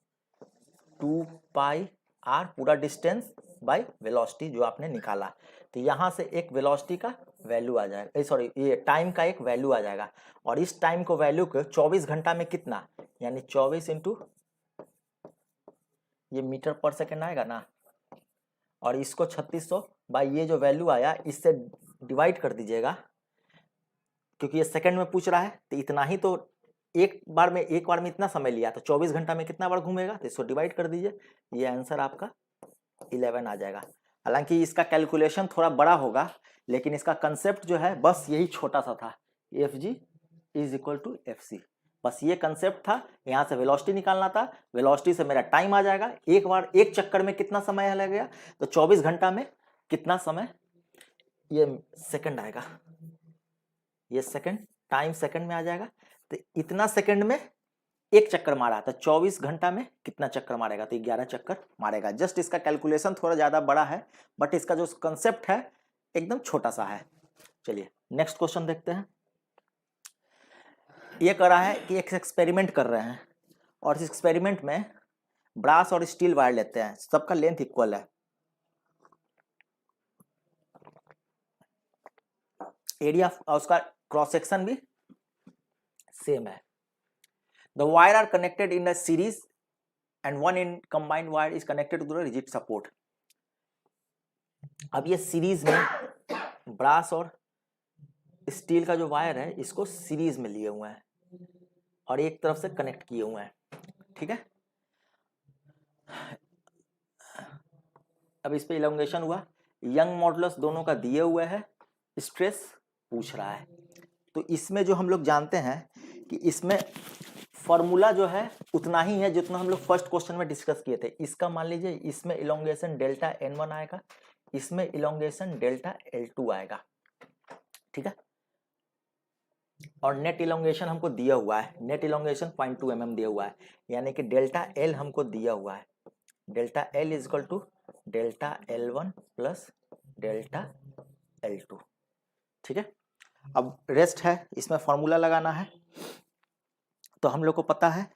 2 पाई आर पूरा डिस्टेंस बाय वेलोसिटी जो आपने निकाला। तो यहाँ से एक वेलोसिटी का वैल्यू आ जाएगा, सॉरी ये टाइम का एक वैल्यू आ जाएगा और इस टाइम को वैल्यू को 24 घंटा में कितना, यानी 24 इंटू ये मीटर पर सेकेंड आएगा ना, और इसको 3600 बाई ये जो वैल्यू आया इससे डिवाइड कर दीजिएगा, क्योंकि ये सेकंड में पूछ रहा है तो इतना ही तो एक बार में इतना समय लिया, तो 24 घंटा में कितना बार घूमेगा, तो इसको डिवाइड कर दीजिए, ये आंसर आपका 11 आ जाएगा। हालांकि इसका कैलकुलेशन थोड़ा बड़ा होगा लेकिन इसका कंसेप्ट जो है बस यही छोटा सा था, F G is equal to F C, बस ये कंसेप्ट था। यहाँ से वेलोसिटी निकालना था, वेलोसिटी से मेरा टाइम आ जाएगा, एक बार एक चक्कर में कितना समय लगेगा, तो 24 घंटा में कितना समय, ये सेकंड आएगा, ये सेकंड टाइम सेकंड में आ जाएगा। तो इतना सेकंड में एक चक्कर मारा, तो 24 घंटा में कितना चक्कर मारेगा, तो 11 चक्कर मारेगा। जस्ट इसका कैलकुलेशन थोड़ा ज्यादा बड़ा है बट इसका जो कंसेप्ट है एकदम छोटा सा है। चलिए नेक्स्ट क्वेश्चन देखते हैं। ये कह रहा है कि एक एक्सपेरिमेंट कर रहे हैं और इस एक्सपेरिमेंट में ब्रास और स्टील वायर लेते हैं, सबका लेंथ इक्वल है, एरिया उसका क्रॉस सेक्शन भी सेम है। The wire are connected in a series and one in combined wire is connected to the rigid support. अब ये सीरीज में ब्रास और स्टील का जो वायर है इसको सीरीज में लिए हुए हैं और एक तरफ से कनेक्ट किए हुए हैं। ठीक है, अब इस पे इलोंगेशन हुआ, यंग मॉडुलस दोनों का दिए हुए है, स्ट्रेस पूछ रहा है। तो इसमें जो हम लोग जानते हैं कि इसमें फॉर्मूला जो है उतना ही है जितना हम लोग फर्स्ट क्वेश्चन में डिस्कस किए थे। इसका मान लीजिए इसमें इलोंगेशन डेल्टा n1 आएगा, इसमें इलोंगेशन डेल्टा L2 आएगा, ठीक है। और नेट इलोंगेशन हमको दिया हुआ है, नेट इलोंगेशन 0.2 mm दिया हुआ है, यानी कि डेल्टा L हमको दिया हुआ है, delta L is equal to delta L1 plus delta L2, ठीक है। अब रेस्ट है, इसमें फॉर्मूला लगाना है। तो हम लोग को पता है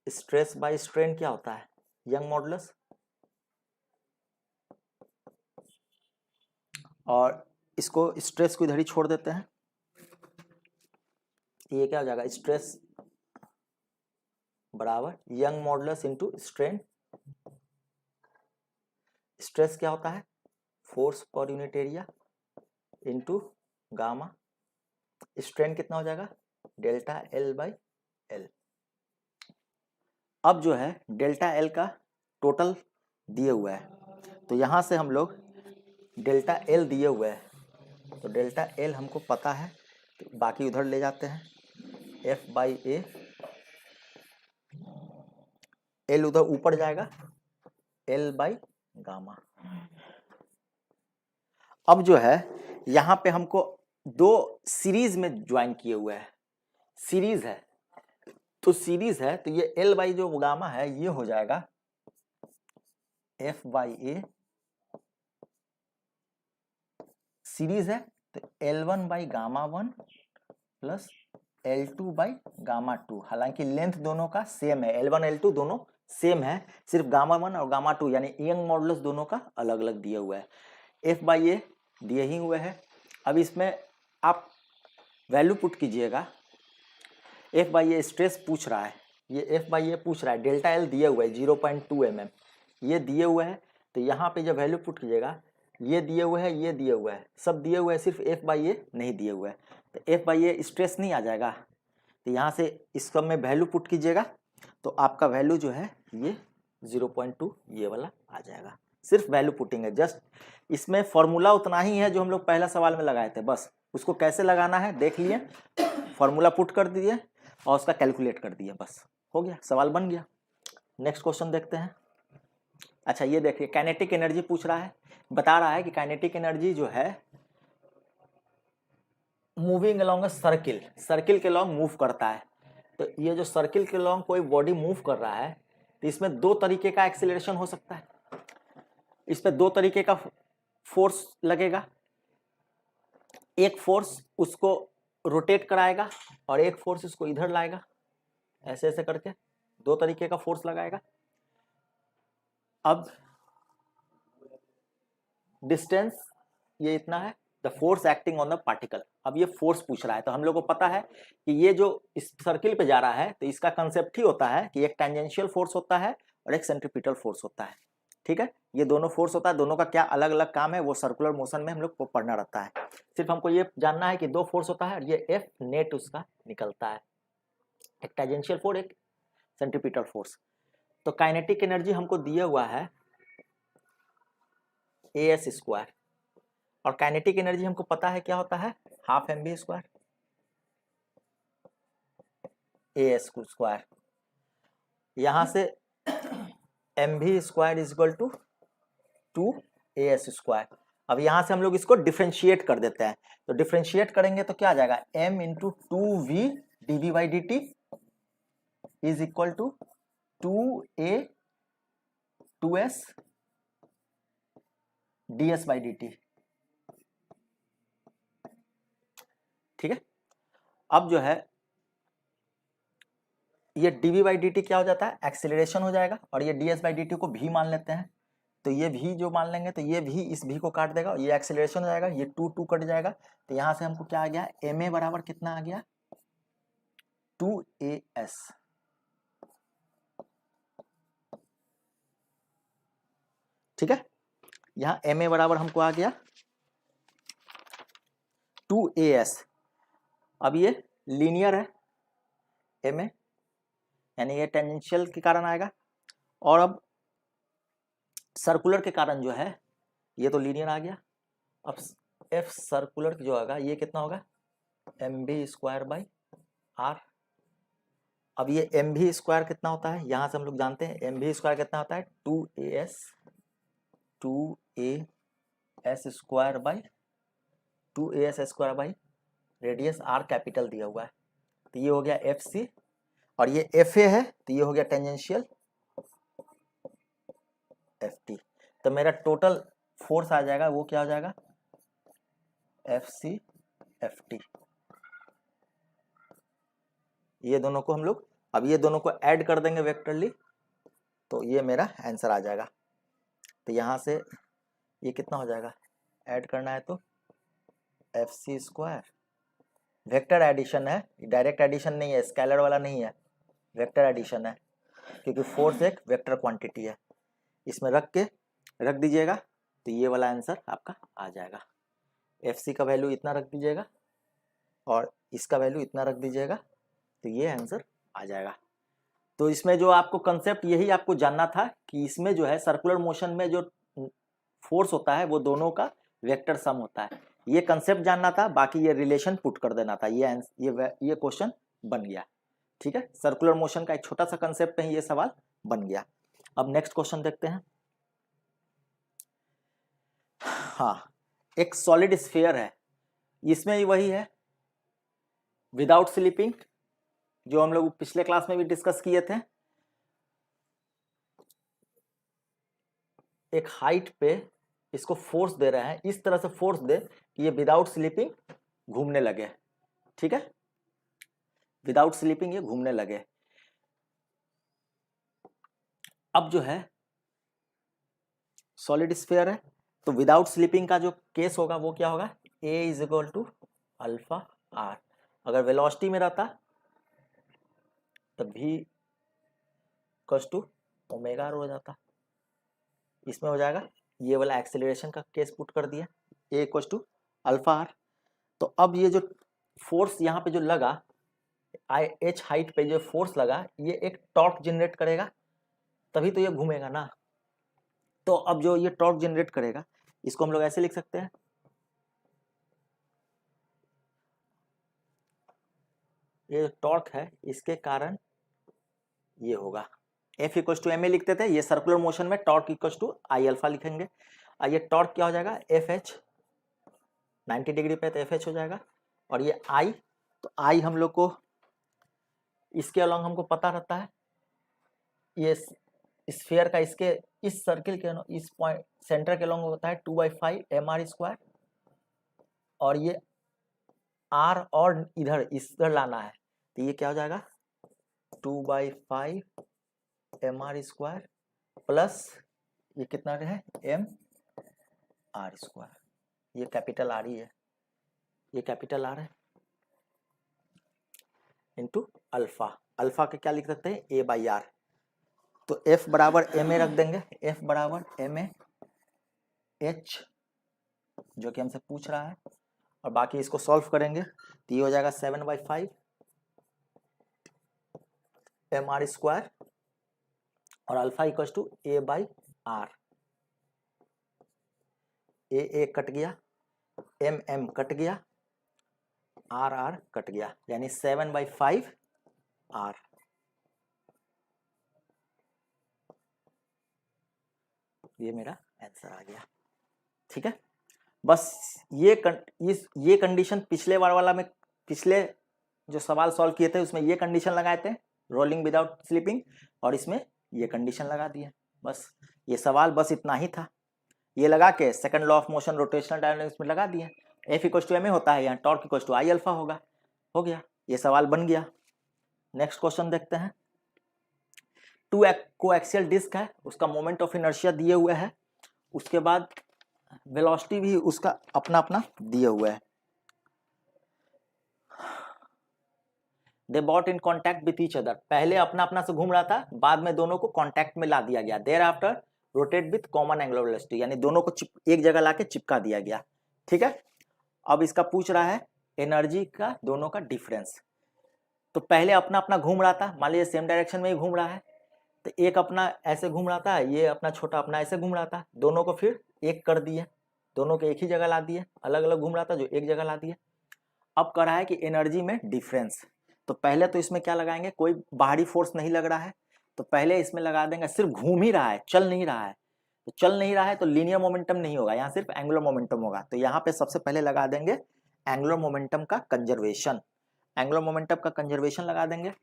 स्ट्रेस बाय स्ट्रेन क्या होता है, यंग मॉडुलस, और इसको स्ट्रेस को इधर ही छोड़ देते हैं। ये क्या हो जाएगा, स्ट्रेस बराबर young modulus into strain. Stress क्या होता है, force per unit area into gamma. Strain कितना हो जाएगा, डेल्टा L बाई L। अब जो है डेल्टा L का टोटल दिए हुआ है, तो यहां से हम लोग डेल्टा L दिए हुए हैं, तो डेल्टा L हमको पता है, तो बाकी उधर ले जाते हैं, F बाई A, L उधर ऊपर जाएगा, L बाई गामा। अब जो है यहाँ पे हमको दो सीरीज में ज्वाइन किए हुए हैं, सीरीज है, तो सीरीज है तो ये L बाई जो गामा है ये हो जाएगा F बाई A, सीरीज है तो L1 by gamma 1 plus L2 by gamma 2। हालांकि लेंथ दोनों का सेम है, L1 L2 दोनों सेम है, सिर्फ गामा 1 और गामा 2 यानी यंग मॉडुलस दोनों का अलग अलग दिया हुआ है। F बाई ए दिए ही हुए हैं। अब इसमें आप वैल्यू पुट कीजिएगा, F बाई ए स्ट्रेस पूछ रहा है, ये F बाई ए पूछ रहा है, डेल्टा L दिए हुए है 0.2 mm, ये दिए हुए हैं, तो यहाँ पे जब वैल्यू पुट कीजिएगा, ये दिए हुए है, ये दिए हुए है, सब दिए हुए हैं, सिर्फ F बाई ए नहीं दिए हुए है, तो F बाई ए स्ट्रेस नहीं आ जाएगा, तो यहाँ से इस सब में वैल्यू पुट कीजिएगा, तो आपका वैल्यू जो है ये 0.2 ये वाला आ जाएगा। सिर्फ वैल्यू पुटिंग है, जस्ट इसमें फॉर्मूला उतना ही है जो हम लोग पहला सवाल में लगाए थे, बस उसको कैसे लगाना है देख लिए, फॉर्मूला पुट कर दिए और उसका कैलकुलेट कर दिए, बस हो गया, सवाल बन गया। नेक्स्ट क्वेश्चन देखते हैं। अच्छा ये देखिए, काइनेटिक एनर्जी पूछ रहा है, बता रहा है कि काइनेटिक एनर्जी जो है moving along a circle, circle के लॉन्ग मूव करता है, तो ये जो सर्किल के लॉन्ग कोई बॉडी मूव कर रहा है, तो इसमें दो तरीके का एक्सीलरेशन हो सकता है, इस पे दो तरीके का फोर्स लगेगा, एक फोर्स उसको रोटेट कराएगा और एक फोर्स इसको इधर लाएगा, ऐसे ऐसे करके दो तरीके का फोर्स लगाएगा। अब डिस्टेंस ये इतना है, the force acting on the particle. अब ये फोर्स पूछ रहा है, तो हम लोग को पता है कि ये जो इस सर्किल पे जा रहा है, तो इसका कंसेप्ट ही होता है कि एक टेंजेंशियल फोर्स होता है और एक सेंट्रीपिटल फोर्स होता है, ठीक है। ये दोनों फोर्स होता है, दोनों का क्या अलग अलग काम है वो सर्कुलर मोशन में हम लोग को पढ़ना रहता है। सिर्फ हमको ये जानना है कि दो फोर्स होता है और ये F नेट उसका निकलता है, एक टेंजेंशियल फोर्स एक सेंट्रीपिटल फोर्स। तो काइनेटिक एनर्जी हमको दिया हुआ है AS स्क्वायर, और काइनेटिक एनर्जी हमको पता है क्या होता है, half mv square AS square, यहां से mv square is equal to 2AS square. अब यहां से हम लोग इसको डिफ्रेंशिएट कर देते हैं, तो डिफ्रेंशिएट करेंगे तो क्या आ जाएगा, m into 2v dv by dt is equal to 2a 2s ds by dt, ठीक है। अब जो है ये dv बाई dt क्या हो जाता है, एक्सेलरेशन हो जाएगा, और ये ds बाई dt को भी मान लेते हैं, तो ये भी जो मान लेंगे तो ये भी इस भी को काट देगा, ये एक्सेलरेशन हो जाएगा, ये 2 कट जाएगा, तो यहां से हमको क्या आ गया, ma बराबर कितना आ गया 2as, ठीक है। यहाँ ma बराबर हमको आ गया 2as। अब ये लीनियर है ma, यानी ये टेंजेंशियल के कारण आएगा, और अब सर्कुलर के कारण जो है ये तो लीनियर आ गया। अब एफ सर्कुलर जो होगा ये कितना होगा, M B square by R. अब ये एम भी स्क्वायर कितना होता है, यहाँ से हम लोग जानते हैं एम भी स्क्वायर कितना होता है, 2as square by 2as square by radius are capital दिया हुआ है, तो ये हो गया एफ सी, और ये एफ ए है तो ये हो गया टेंजेंशियल एफ टी। तो मेरा टोटल फोर्स आ जाएगा वो क्या हो जाएगा, एफ सी एफ टी। ये दोनों को हम लोग अब ये दोनों को ऐड कर देंगे वेक्टरली, तो ये मेरा आंसर आ जाएगा। तो यहाँ से ये कितना हो जाएगा, ऐड करना है तो F C square, vector addition है, डायरेक्ट एडिशन नहीं है, स्केलर वाला नहीं है, वेक्टर एडिशन है, क्योंकि फोर्स एक वेक्टर क्वांटिटी है। इसमें रख दीजिएगा तो ये वाला आंसर आपका आ जाएगा। एफ सी का वैल्यू इतना रख दीजिएगा और इसका वैल्यू इतना रख दीजिएगा, तो ये आंसर आ जाएगा। तो इसमें जो आपको कंसेप्ट यही आपको जानना था कि इसमें जो है सर्कुलर मोशन में जो फोर्स होता है वो दोनों का वेक्टर सम होता है, ये कंसेप्ट जानना था, बाकी ये रिलेशन पुट कर देना था, ये क्वेश्चन बन गया। ठीक है, सर्कुलर मोशन का एक छोटा सा कंसेप्ट है, ये सवाल बन गया। अब नेक्स्ट क्वेश्चन देखते हैं। हाँ, एक सॉलिड स्फीयर है, इसमें वही है विदाउट स्लिपिंग, जो हम लोग पिछले क्लास में भी डिस्कस किए थे। एक हाइट पे इसको फोर्स दे रहे हैं, इस तरह से फोर्स दे कि ये विदाउट स्लिपिंग घूमने लगे। ठीक है, विदाउट स्लिपिंग ये घूमने लगे। अब जो है सॉलिड स्फीयर है, तो विदाउट स्लिपिंग का जो केस होगा वो क्या होगा, A is equal to alpha R. अगर वेलोसिटी में रहता तो भी इक्वल टू ओमेगा आर हो जाता, इसमें हो जाएगा ये वाला एक्सेलरेशन का केस पुट कर दिया, ए इक्वल टू अल्फा आर। तो अब ये जो फोर्स यहाँ पे जो लगा, एच हाइट पे जो फोर्स लगा, ये एक टॉर्क जनरेट करेगा, तभी तो ये घूमेगा ना। तो अब जो ये टॉर्क जनरेट करेगा, इसको हम लोग ऐसे लिख सकते हैं, ये टॉर्क है इसके कारण ये होगा, F equal to M A लिखते थे, ये सर्कुलर मोशन में torque equal to I alpha लिखेंगे। ये टॉर्क क्या हो जाएगा, एफ एच, 90 डिग्री पे तो एफ एच हो जाएगा, और ये आई, तो आई हम लोग को इसके अलॉन्ग हमको पता रहता है, ये स्फीयर का इसके इस सर्किल के इस पॉइंट सेंटर के अलॉन्ग होता है 2/5 एम आर स्क्वायर, और ये आर और इधर लाना है, तो ये क्या हो जाएगा 2/5 एम आर स्क्वायर प्लस ये कितना है एम आर स्क्वायर, ये कैपिटल आर ही है, ये कैपिटल आर है, इंटू अल्फा। अल्फा के क्या लिख सकते हैं, ए बाई आर। तो एफ बराबर एम ए रख देंगे, एफ बराबर एम ए एच, जो कि हमसे पूछ रहा है, और बाकी इसको सॉल्व करेंगे तो ये हो जाएगा 7/5 एम आर स्क्वायर, और alpha equal to A by R, A cut गया, एम कट गया, आर कट गया, यानी 7/5 आर। ये मेरा आंसर आ गया। ठीक है, बस ये कंडीशन पिछले बार वाला में, पिछले जो सवाल सॉल्व किए थे उसमें ये कंडीशन लगाए थे, रोलिंग विदाउट स्लिपिंग, और इसमें ये कंडीशन लगा दिए। बस ये सवाल बस इतना ही था, ये लगा के second law of motion rotational dynamics में लगा दिए, F equal to M A होता है, यहाँ torque equal to I alpha होगा, हो गया, ये सवाल बन गया। नेक्स्ट क्वेश्चन देखते हैं। 2 कोएक्सियल डिस्क है, उसका मोमेंट ऑफ इनर्शिया दिए हुए है, उसके बाद वेलोसिटी भी उसका अपना अपना दिए हुए है। They bought in contact with each other, पहले अपना अपना से घूम रहा था, बाद में दोनों को कॉन्टैक्ट में ला दिया गया, there after rotate with common angular velocity, यानी दोनों को एक जगह लाके चिपका दिया गया। ठीक है, अब इसका पूछ रहा है एनर्जी का दोनों का डिफरेंस। तो पहले अपना अपना घूम रहा था, मान लीजिए सेम डायरेक्शन में ही घूम रहा है, तो एक अपना ऐसे घूम रहा था, ये अपना छोटा अपना ऐसे घूम रहा था, दोनों को फिर एक कर दिए, दोनों को एक ही जगह ला दिए, अलग अलग घूम रहा था जो एक जगह ला दिए। अब कह रहा है कि एनर्जी में डिफरेंस, तो पहले तो इसमें क्या लगाएंगे, कोई बाहरी फोर्स नहीं लग रहा है, तो पहले इसमें लगा देंगे, सिर्फ घूम ही रहा है, चल नहीं रहा है, तो चल नहीं रहा है तो लीनियर मोमेंटम नहीं होगा, यहाँ सिर्फ एंगुलर मोमेंटम होगा, तो यहाँ पे सबसे पहले लगा देंगे एंगुलर मोमेंटम का कंजर्वेशन, एंगुलर मोमेंटम का कंजर्वेशन लगा देंगे।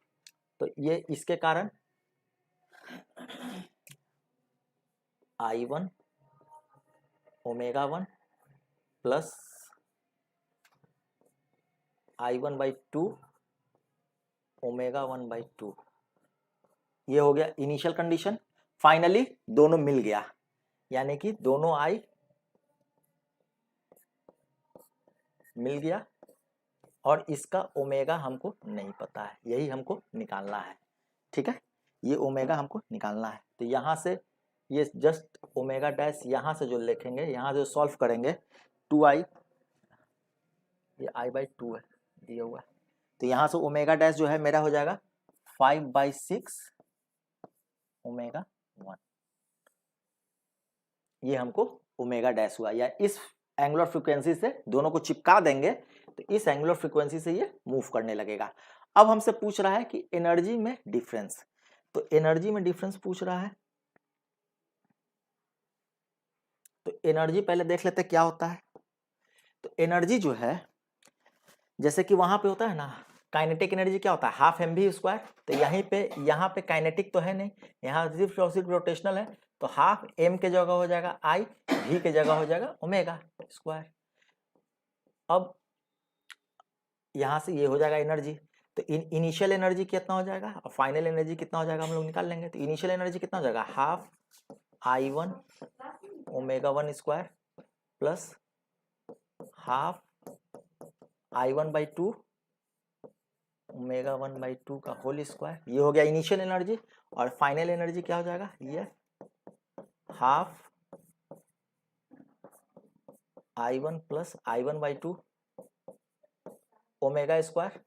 तो ये इसके कारण I1 omega 1 plus I1/2 omega 1/2, ये हो गया इनिशियल कंडीशन। फाइनली दोनों मिल गया, यानी कि दोनों आई मिल गया, और इसका ओमेगा हमको नहीं पता है, यही हमको निकालना है, ठीक है, ये ओमेगा हमको निकालना है। तो यहाँ से ये जस्ट ओमेगा डैश यहाँ से जो लिखेंगे, यहाँ से सॉल्व करेंगे 2i, ये I/2 है दिया हुआ है, तो यहाँ से ओमेगा डैश जो है मेरा हो जाएगा 5/6 ओमेगा 1, ये हमको ओमेगा डैश हुआ, या इस एंगुलर फ्रीक्वेंसी से दोनों को चिपका देंगे तो इस एंगुलर फ्रीक्वेंसी से ये मूव करने लगेगा। अब हमसे पूछ रहा है कि एनर्जी में डिफरेंस, तो एनर्जी में डिफरेंस पूछ रहा है, तो एनर्जी पहले देख लेते क्या होता है। तो एनर्जी जो है, जैसे कि वहां पे होता है ना, काइनेटिक एनर्जी क्या होता है, हाफ mv², तो यहाँ पे काइनेटिक तो है नहीं, यहाँ सिर्फ रोटेशनल है, तो हाफ m के जगह हो जाएगा I, v के जगह हो जाएगा ओमेगा स्क्वायर। अब यहाँ से ये हो जाएगा एनर्जी, तो इनिशियल एनर्जी कितना हो जाएगा और फाइनल एनर्जी कितना हो जाएगा हम लोग निकाल लेंगे। तो इनिशियल एनर्जी कितना हो जाएगा, half I1 omega 1² plus half I1/2 omega 1/2 का होल स्क्वायर, ये हो गया इनिशियल एनर्जी। और फाइनल एनर्जी क्या हो जाएगा, ये half I1 plus I1/2 omega square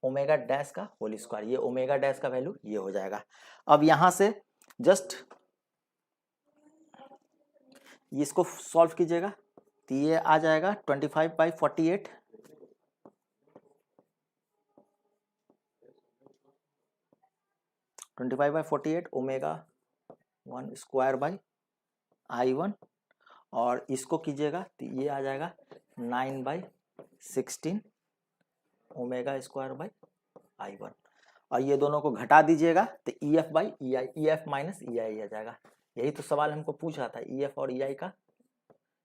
omega dash का होल स्क्वायर, ये ओमेगा डैश का वैल्यू ये हो जाएगा। अब यहां से जस्ट इसको सॉल्व कीजिएगा, तो ये आ जाएगा 25/48 25/48 ओमेगा 1² I1, और इसको कीजिएगा तो ये आ जाएगा 9/16 ओमेगा स्क्वायर I1, और ये दोनों को घटा दीजिएगा तो EF/EI, EF माइनस EI आ जाएगा। यही तो सवाल हमको पूछ रहा था, EF और EI का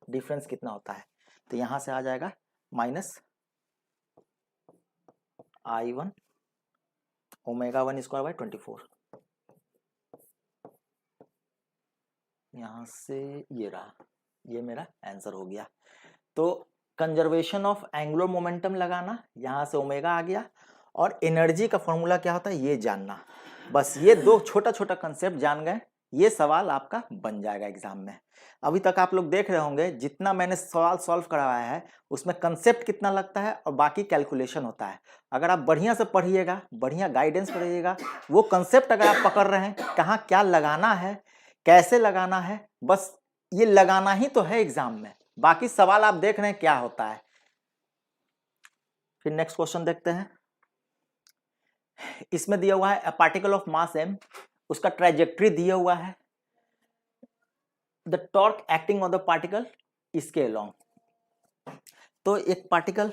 डिफरेंस कितना होता है, तो यहाँ से आ जाएगा माइनस I1 ओमेगा 1²/24, यहाँ से ये रहा, ये मेरा आंसर हो गया। तो कंजर्वेशन ऑफ एंगुलर मोमेंटम लगाना, यहाँ से ओमेगा आ गया, और एनर्जी का फॉर्मूला क्या होता है ये जानना, बस ये दो छोटा छोटा कंसेप्ट जान गए, ये सवाल आपका बन जाएगा एग्जाम में। अभी तक आप लोग देख रहे होंगे जितना मैंने सवाल सॉल्व करवाया है उसमें कंसेप्ट कितना लगता है और बाकी कैलकुलेशन होता है। अगर आप बढ़िया से पढ़िएगा, बढ़िया गाइडेंस पढ़िएगा, वो कंसेप्ट अगर आप पकड़ रहे हैं, कहाँ क्या लगाना है, कैसे लगाना है, बस ये लगाना ही तो है एग्जाम में, बाकी सवाल आप देख रहे हैं क्या होता है। फिर नेक्स्ट क्वेश्चन देखते हैं। इसमें दिया हुआ है a particle of mass m, उसका ट्रेजेक्ट्री दिया हुआ है, the torque acting on the particle इसके अलोंग। तो एक पार्टिकल,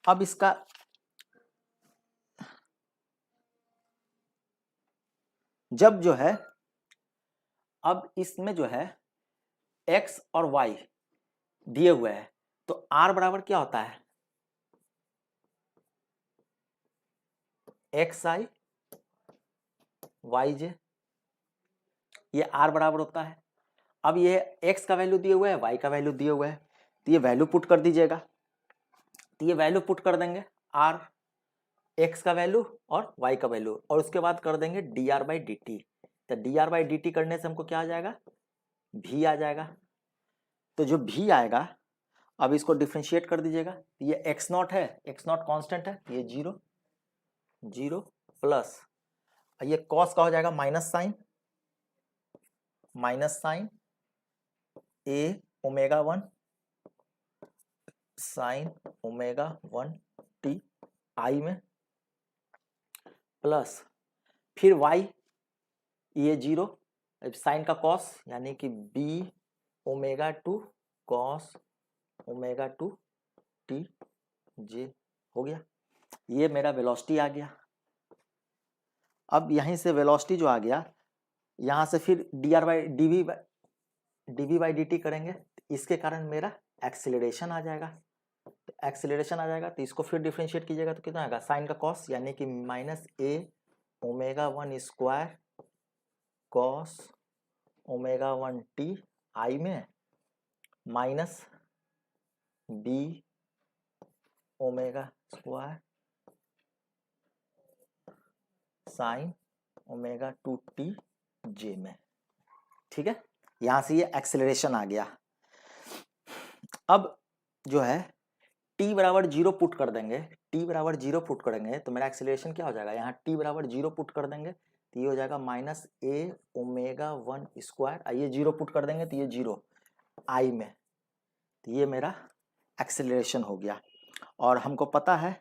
अब इसका जब जो है, अब इसमें जो है x और y दिए हुए हैं, तो r बराबर क्या होता है, xi yj, ये r बराबर होता है। अब ये x का वैल्यू दिए हुआ है, y का वैल्यू दिए हुआ है, तो ये वैल्यू पुट कर दीजिएगा, तो ये वैल्यू पुट कर देंगे r x का वैल्यू और y का वैल्यू, और उसके बाद कर देंगे dr/dt, तो dr/dt करने से हमको क्या आ जाएगा, v आ जाएगा। तो जो v आएगा, अब इसको डिफ्रेंशिएट कर दीजिएगा, ये x0 है, x0 कांस्टेंट है, ये 0 0 प्लस ये कॉस का हो जाएगा minus sine A omega 1 sine omega 1 T I में, प्लस फिर y ये 0, साइन का कॉस यानी कि B omega 2 cos omega 2 T J हो गया। ये मेरा वेलोसिटी आ गया। अब यहीं से वेलोसिटी जो आ गया, यहाँ से फिर डी बाई डी टी करेंगे, इसके कारण मेरा एक्सेलरेशन आ जाएगा। तो एक्सेलरेशन आ जाएगा तो इसको फिर डिफ्रेंशिएट कीजिएगा तो कितना आएगा, साइन का कॉस यानी कि minus A omega 1 square cos omega 1 T I में, minus B omega square sine omega 2 T J में। ठीक है, यहां से ये एक्सेलरेशन आ गया। अब जो है t बराबर 0 पुट कर देंगे, t बराबर 0 पुट करेंगे तो मेरा एक्सेलरेशन क्या हो जाएगा, यहाँ t बराबर 0 पुट कर देंगे तो ये हो जाएगा माइनस ए ओमेगा 1 स्क्वायर, ये 0 पुट कर देंगे तो ये 0 आई में, तो ये मेरा एक्सेलरेशन हो गया। और हमको पता है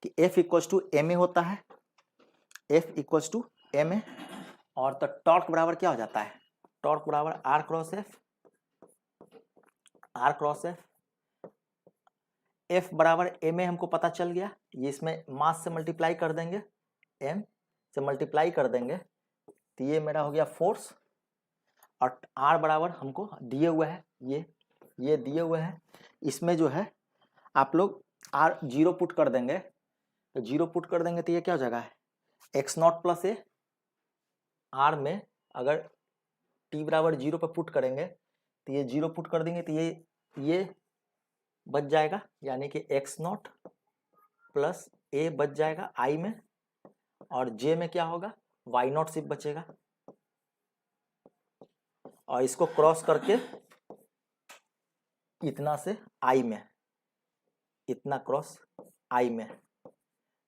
कि F equals to M A होता है, F equals to M A, और तो टॉर्क बराबर क्या हो जाता है, टॉर्क बराबर आर क्रॉस एफ, F बराबर एम ए हमको पता चल गया, ये इसमें मास से मल्टीप्लाई कर देंगे, m से मल्टीप्लाई कर देंगे तो ये मेरा हो गया फोर्स, और R बराबर हमको दिए हुए है, ये दिए हुए हैं, इसमें जो है आप लोग R 0 पुट कर देंगे, तो 0 पुट कर देंगे तो ये क्या हो जाएगा, x not plus A, R में अगर t बराबर 0 पर पुट करेंगे तो ये 0 पुट कर देंगे तो ये बच जाएगा, यानी कि एक्स नॉट प्लस ए बच जाएगा आई में, और जे में क्या होगा, वाई नॉट सिर्फ बचेगा, और इसको क्रॉस करके इतना से आई में, इतना क्रॉस आई में,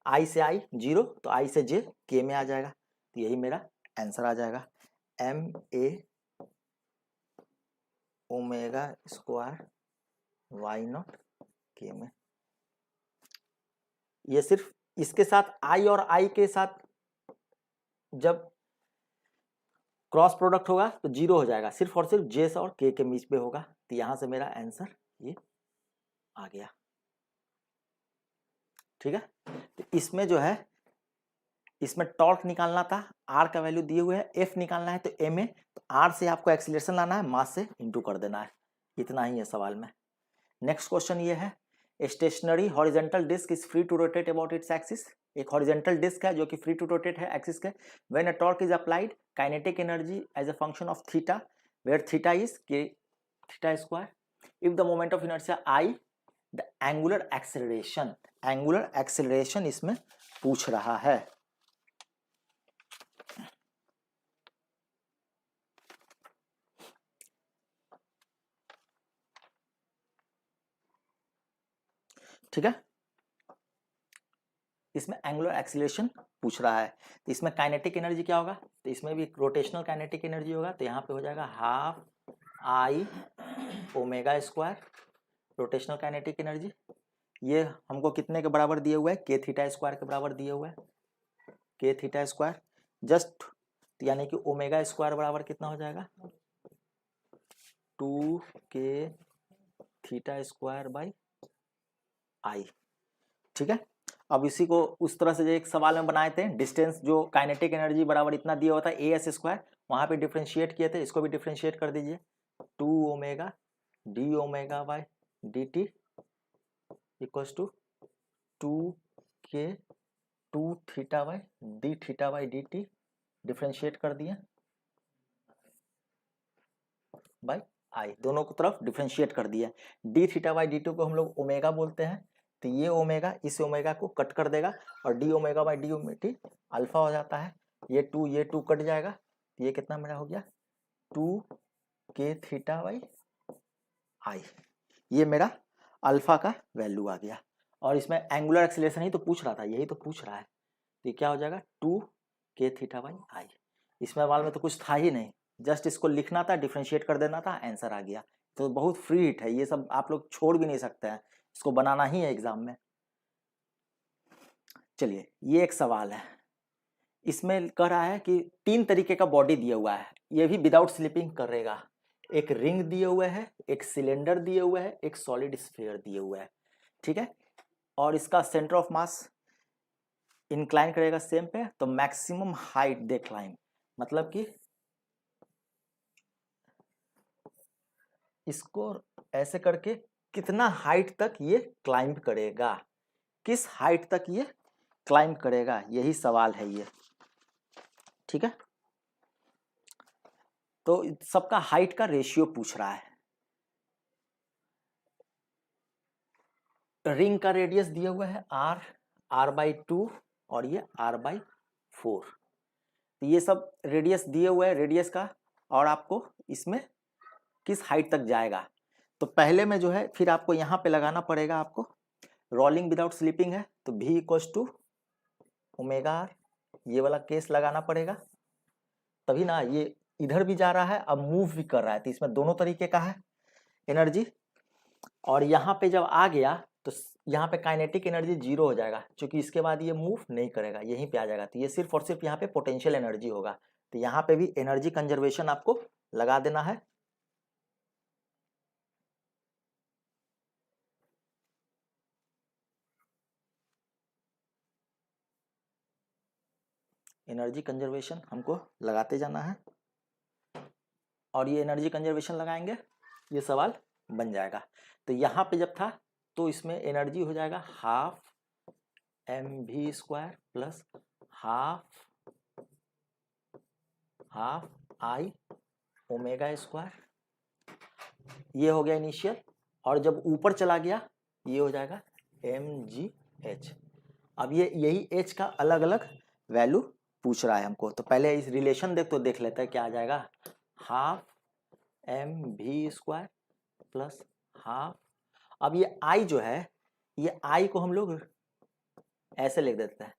आई से आई 0 तो आई से जे के में आ जाएगा, तो यही मेरा आंसर आ जाएगा, M A omega square Y naught के में। ये सिर्फ इसके साथ आई और आई के साथ जब क्रॉस प्रोडक्ट होगा तो 0 हो जाएगा, सिर्फ और सिर्फ जे और के बीच में होगा, तो यहां से मेरा आंसर ये आ गया। ठीक है, तो इसमें जो है, इसमें टॉर्क निकालना था, आर का वैल्यू दिए हुए है, एफ निकालना है तो एम ए, तो आर से आपको एक्सीलरेशन लाना है, मास से इंटू कर देना है, इतना ही है सवाल में। नेक्स्ट क्वेश्चन ये है, stationary horizontal disc is free to rotate about its axis, एक हॉरिजॉन्टल डिस्क है जो कि फ्री टू रोटेट है एक्सिस के, when a torque is applied kinetic energy as a function of theta, where theta is K theta square, if the moment of inertia I, the angular acceleration इसमें पूछ रहा है। ठीक है, इसमें angular acceleration पूछ रहा है, तो इसमें काइनेटिक एनर्जी क्या होगा, तो इसमें भी रोटेशनल काइनेटिक एनर्जी होगा, तो यहाँ पे हो जाएगा half I omega square rotational kinetic energy, ये हमको कितने के बराबर दिए हुए है, के थीटा स्क्वायर के बराबर दिए हुए है, के थीटा स्क्वायर जस्ट, यानी कि ओमेगा स्क्वायर बराबर कितना हो जाएगा, 2 के थीटा स्क्वायर बाई आई। ठीक है, अब इसी को उस तरह से जो एक सवाल में बनाए थे, डिस्टेंस जो काइनेटिक एनर्जी बराबर इतना दिया होता है ए एस स्क्वायर, वहां पे डिफ्रेंशिएट किए थे, इसको भी डिफ्रेंशिएट कर दीजिए, 2 omega D omega by D T equals to 2 के 2 theta by D T differentiate कर दिए बाई आई, दोनों को तरफ डिफ्रेंशिएट कर दिया, D theta by D two को हम लोग ओमेगा बोलते हैं, तो ये ओमेगा इस ओमेगा को कट कर देगा, और D omega by D omega alpha हो जाता है, ये 2 कट जाएगा, तो ये कितना मेरा हो गया, 2 के थीटा बाई आई, ये मेरा अल्फा का वैल्यू आ गया। और इसमें एंगुलर एक्सीलरेशन ही तो पूछ रहा था, यही तो पूछ रहा है, तो ये क्या हो जाएगा, 2 k थीटा बाई आई। इसमें वाल में तो कुछ था ही नहीं, जस्ट इसको लिखना था, डिफ्रेंशिएट कर देना था, आंसर आ गया। तो बहुत फ्री हिट है, ये सब आप लोग छोड़ भी नहीं सकते हैं, इसको बनाना ही है एग्जाम में। चलिए ये एक सवाल है, इसमें कह रहा है कि 3 तरीके का बॉडी दिया हुआ है, ये भी विदाउट स्लिपिंग करेगा। एक रिंग दिए हुए है, एक सिलेंडर दिए हुए है, एक सॉलिड स्फीयर दिए हुए है, ठीक है। और इसका सेंटर ऑफ मास इंक्लाइन करेगा सेम पे, तो मैक्सिमम हाइट दे क्लाइम, मतलब कि इसको ऐसे करके कितना हाइट तक ये क्लाइंब करेगा, किस हाइट तक ये क्लाइंब करेगा, यही सवाल है ये, ठीक है। तो सबका हाइट का रेशियो पूछ रहा है। रिंग का रेडियस दिया हुआ है r/2 और ये r/4, तो ये सब रेडियस दिए हुए है रेडियस का, और आपको इसमें किस हाइट तक जाएगा। तो पहले में जो है फिर आपको यहाँ पे लगाना पड़ेगा, आपको रोलिंग विदाउट स्लिपिंग है तो v equals to omega r, ये वाला केस लगाना पड़ेगा, तभी ना ये इधर भी जा रहा है अब मूव भी कर रहा है, तो इसमें दोनों तरीके का है एनर्जी। और यहाँ पे जब आ गया तो यहाँ पे काइनेटिक एनर्जी 0 हो जाएगा, क्योंकि इसके बाद ये मूव नहीं करेगा, यहीं पे आ जाएगा, तो ये सिर्फ और सिर्फ यहाँ पे पोटेंशियल एनर्जी होगा। तो यहाँ पे भी एनर्जी कंजर्वेशन आपको लगा देना है। एनर्जी कंजर्वेशन हमको लगाते जाना है, और ये एनर्जी कंजर्वेशन लगाएंगे ये सवाल बन जाएगा। तो यहाँ पे जब था तो इसमें एनर्जी हो जाएगा half mv² plus half I omega square, ये हो गया इनिशियल। और जब ऊपर चला गया ये हो जाएगा mgh। अब ये यही h का अलग अलग वैल्यू पूछ रहा है हमको, तो पहले इस रिलेशन देख लेते हैं क्या आ जाएगा, हाफ mv² प्लस हाफ, अब ये i जो है, ये i को हम लोग ऐसे लिख देते हैं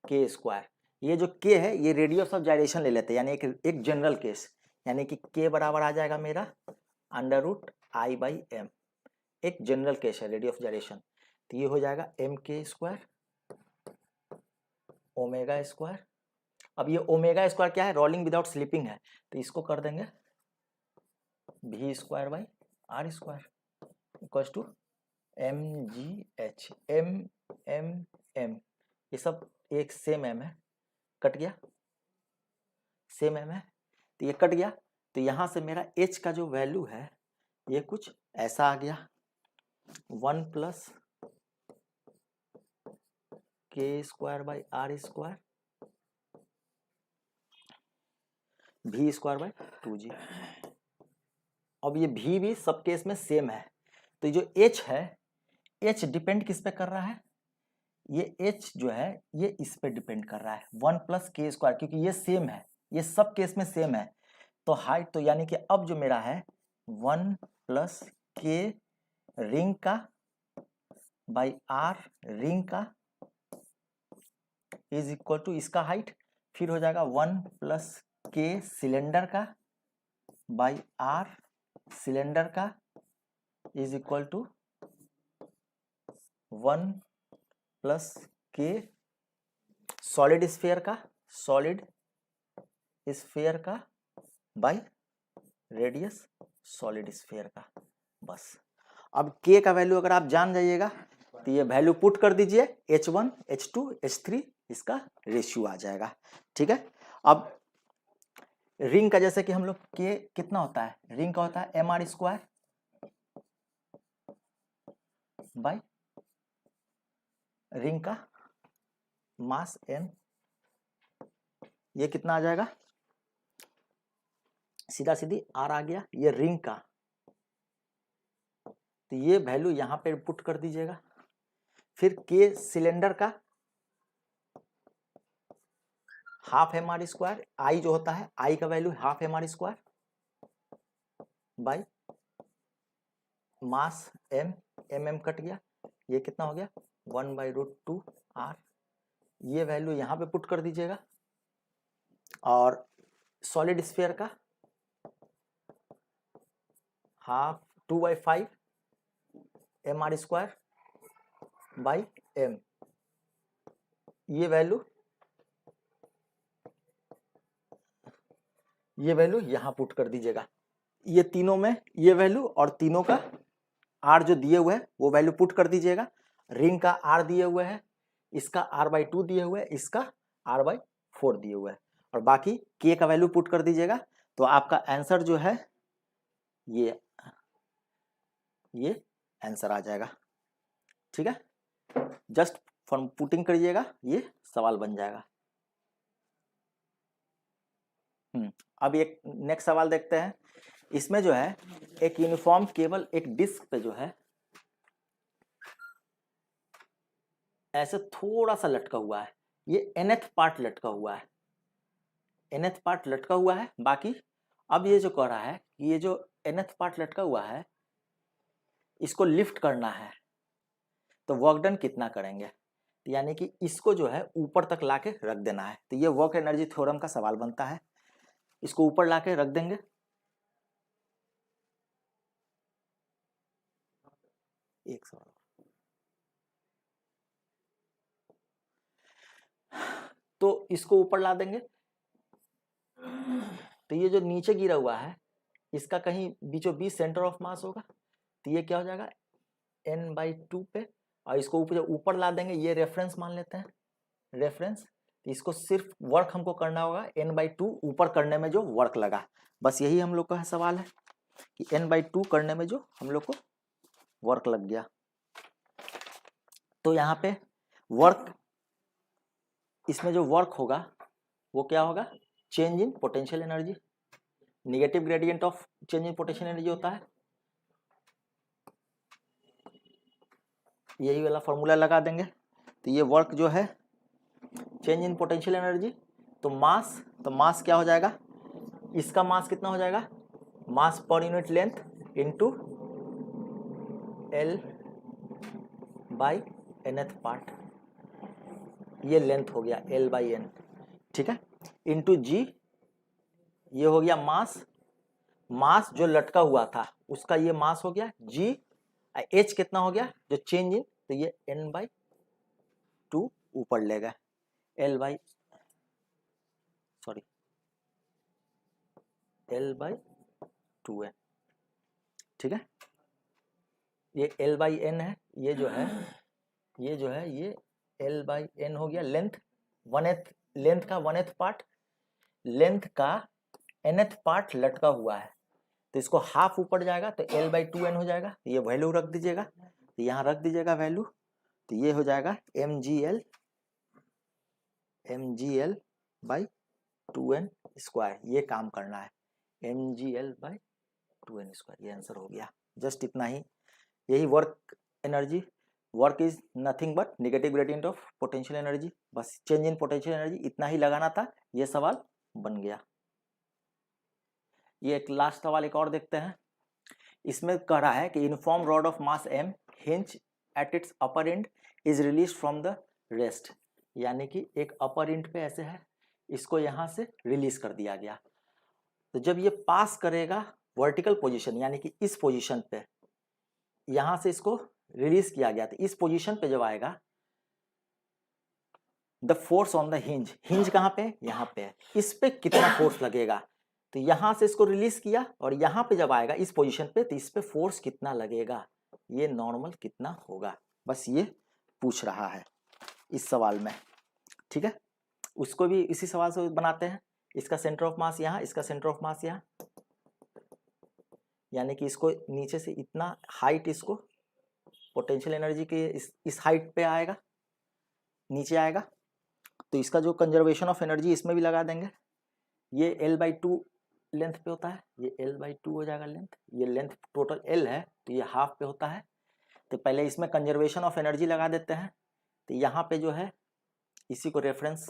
mk², ये जो k है ये रेडियस ऑफ जाइरेशन ले लेते हैं, यानी एक जनरल केस, यानी कि k बराबर आ जाएगा मेरा √i/m, एक जनरल केस है रेडियस ऑफ जाइरेशन, तो ये हो जाएगा mk² ओमेगा स्क्वायर। अब ये ओमेगा स्क्वायर क्या है, रोलिंग विदाउट स्लिपिंग है, तो इसको कर देंगे v²/r² equals to mgh, m ये सब एक सेम m है, कट गया, सेम m है, तो ये कट गया, तो यहाँ से मेरा h का जो वैल्यू है ये कुछ ऐसा आ गया, 1 प्लस k²/r² v²/2g। अब ये v भी सब केस में सेम है, तो जो h है, h डिपेंड किस पे कर रहा है, ये h जो है ये इस पे डिपेंड कर रहा है 1 प्लस k², क्योंकि ये सेम है, ये सब केस में सेम है, तो हाइट तो यानी कि अब जो मेरा है 1 प्लस k रिंग का बाई r रिंग का इज इक्वल टू इसका हाइट, फिर हो जाएगा 1 प्लस k सिलेंडर का बाई r सिलेंडर का is equal to 1 plus k solid sphere का बाई रेडियस सॉलिड स्फीयर का, बस। अब k का वैल्यू अगर आप जान जाइएगा तो ये वैल्यू पुट कर दीजिए, h1 h2 h3 इसका रेशियो आ जाएगा, ठीक है। अब रिंग का जैसे कि हम लोग k कितना होता है, रिंग का होता है mr² बाई रिंग का मास n, ये कितना आ जाएगा, सीधा सीधी r आ गया, ये रिंग का, तो ये वैल्यू यहां पे पुट कर दीजिएगा, फिर k सिलेंडर का हाफ mr², i जो होता है i का value half mr² by mass m, mm cut गया, ये कितना हो गया 1/√2r, ये वैल्यू यहाँ पे पुट कर दीजिएगा, और सॉलिड स्फीयर का हाफ 2/5 mr² बाई m, ये वैल्यू यहाँ पुट कर दीजिएगा। ये तीनों में ये वैल्यू और तीनों का r जो दिए हुए है वो वैल्यू पुट कर दीजिएगा। रिंग का r दिए हुए है, इसका r/2 दिए हुए है, इसका r/4 दिए हुए है, और बाकी k का वैल्यू पुट कर दीजिएगा। तो आपका आंसर जो है ये आंसर आ जाएगा। ठीक है, जस्ट फॉर्म पुटिंग करिएगा, ये सवाल बन जाएगा। अब एक नेक्स्ट सवाल देखते हैं। इसमें जो है एक यूनिफॉर्म केबल एक डिस्क पे जो है ऐसे थोड़ा सा लटका हुआ है, ये nth पार्ट लटका हुआ है, nth पार्ट लटका हुआ है। बाकी अब ये जो कह रहा है कि ये जो nth पार्ट लटका हुआ है इसको लिफ्ट करना है, तो वर्क डन कितना करेंगे? यानी कि इसको जो है ऊपर तक लाके रख देना है। तो ये वर्क एनर्जी थ्योरम का सवाल बनता है। इसको ऊपर लाके रख देंगे, एक सवाल, तो इसको ऊपर ला देंगे। तो ये जो नीचे गिरा हुआ है इसका कहीं बीचों बीच सेंटर ऑफ मास होगा, तो ये क्या हो जाएगा n/2 पे, और इसको ऊपर ला देंगे। ये रेफरेंस मान लेते हैं, रेफरेंस। तो इसको सिर्फ वर्क हमको करना होगा n/2 ऊपर करने में जो वर्क लगा, बस यही हम लोग का सवाल है कि n/2 करने में जो हम लोग को वर्क लग गया। तो यहाँ पे वर्क, इसमें जो वर्क होगा वो क्या होगा? Change in potential energy, negative gradient of change in potential energy होता है। यही वाला फॉर्मूला लगा देंगे। तो ये वर्क जो है चेंज इन पोटेंशियल एनर्जी, तो मास क्या हो जाएगा? इसका मास कितना हो जाएगा? मास पर unit length into L by nth part, ये लेंथ हो गया L/n, ठीक है, इनटू G, ये हो गया मास जो लटका हुआ था उसका ये मास हो गया G, H कितना हो गया जो चेंज इन, तो ये n/2 ऊपर लेगा, L/2n, ठीक है। ये L/n है, ये जो है ये L/n हो गया लेंथ, लेंथ का 1th पार्ट, लेंथ का nth पार्ट लटका हुआ है, तो इसको हाफ ऊपर जाएगा तो L/2n हो जाएगा। ये वैल्यू रख दीजिएगा, तो यहाँ रख दीजिएगा वैल्यू, तो ये हो जाएगा mgl/2n²। ये काम करना है mgl/2n², ये आंसर हो गया। जस्ट इतना ही, यही work energy, work is nothing but negative gradient of potential energy, बस चेंज इन पोटेंशियल एनर्जी इतना ही लगाना था, ये सवाल बन गया। ये एक लास्ट सवाल एक और देखते हैं। इसमें कह रहा है कि uniform rod of mass m hinge at its upper and is release from the rest, यानी कि एक अपर एंड पे ऐसे है, इसको यहाँ से रिलीज कर दिया गया। तो जब ये पास करेगा वर्टिकल पोजीशन, यानी कि इस पोजीशन पे, यहाँ से इसको रिलीज किया गया, तो इस पोजीशन पे जब आएगा the force on the hinge कहाँ पे? यहाँ पे है, इस पे कितना फोर्स लगेगा? तो यहाँ से इसको रिलीज किया और यहाँ पे जब आएगा इस पोजीशन पे, तो इस पे फोर्स कितना लगेगा, ये नॉर्मल कितना होगा, बस ये पूछ रहा है इस सवाल में, ठीक है। उसको भी इसी सवाल से बनाते हैं। इसका सेंटर ऑफ मास यहाँ, इसका सेंटर ऑफ मास यहाँ, यानी कि इसको नीचे से इतना हाइट, इसको पोटेंशियल एनर्जी के इस हाइट पे आएगा, नीचे आएगा, तो इसका जो कंजर्वेशन ऑफ एनर्जी इसमें भी लगा देंगे। ये L/2 लेंथ पे होता है, ये L/2 हो जाएगा लेंथ, ये लेंथ टोटल L है तो ये हाफ पे होता है। तो पहले इसमें कंजर्वेशन ऑफ एनर्जी लगा देते हैं। तो यहाँ पे जो है इसी को रेफरेंस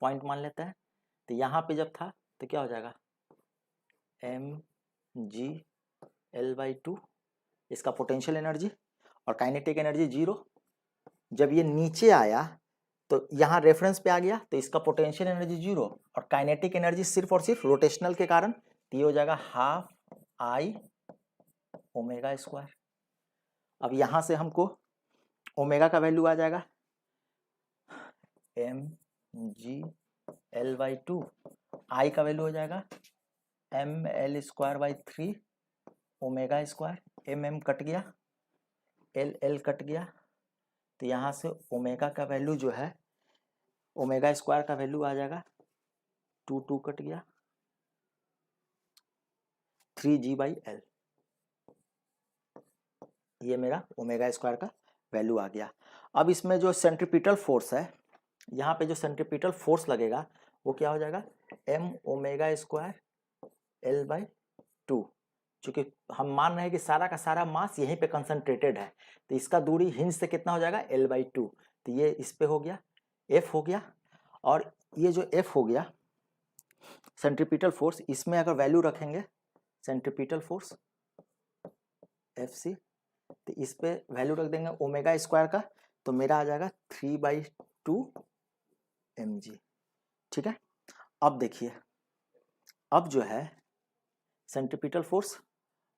पॉइंट मान लेते हैं। तो यहाँ पे जब था तो क्या हो जाएगा mgL/2, इसका पोटेंशियल एनर्जी, और काइनेटिक एनर्जी 0। जब ये नीचे आया तो यहाँ रेफरेंस पे आ गया, तो इसका पोटेंशियल एनर्जी 0 और काइनेटिक एनर्जी सिर्फ और सिर्फ रोटेशनल के कारण, तो ये हो जाएगा हाफ आई ओमेगा स्क्वायर। अब यहाँ से हमको ओमेगा का वैल्यू आ जाएगा mg/L/2, आई का वैल्यू हो जाएगा mL²/3 omega square, mm cut गया, L कट गया, तो यहाँ से ओमेगा का वैल्यू जो है, ओमेगा स्क्वायर का वैल्यू आ जाएगा 2 कट गया 3g/L। ये मेरा ओमेगा स्क्वायर का वैल्यू आ गया। अब इसमें जो सेंट्रीपिटल फोर्स है, यहाँ पे जो सेंट्रीपिटल फोर्स लगेगा वो क्या हो जाएगा m ओमेगा स्क्वायर L/2। चूंकि हम मान रहे हैं कि सारा का सारा मास यहीं पे कंसंट्रेटेड है, तो इसका दूरी हिंज से कितना हो जाएगा L/2, तो ये इस पे हो गया F हो गया। और ये जो F हो गया सेंट्रीपिटल फोर्स, इसमें अगर वैल्यू रखेंगे सेंट्रीपिटल फोर्स FC, तो इस पे वैल्यू रख देंगे ओमेगा स्क्वायर का, तो मेरा आ जाएगा 3/2 mg। ठीक है, अब देखिए, अब जो है सेंट्रीपिटल फोर्स,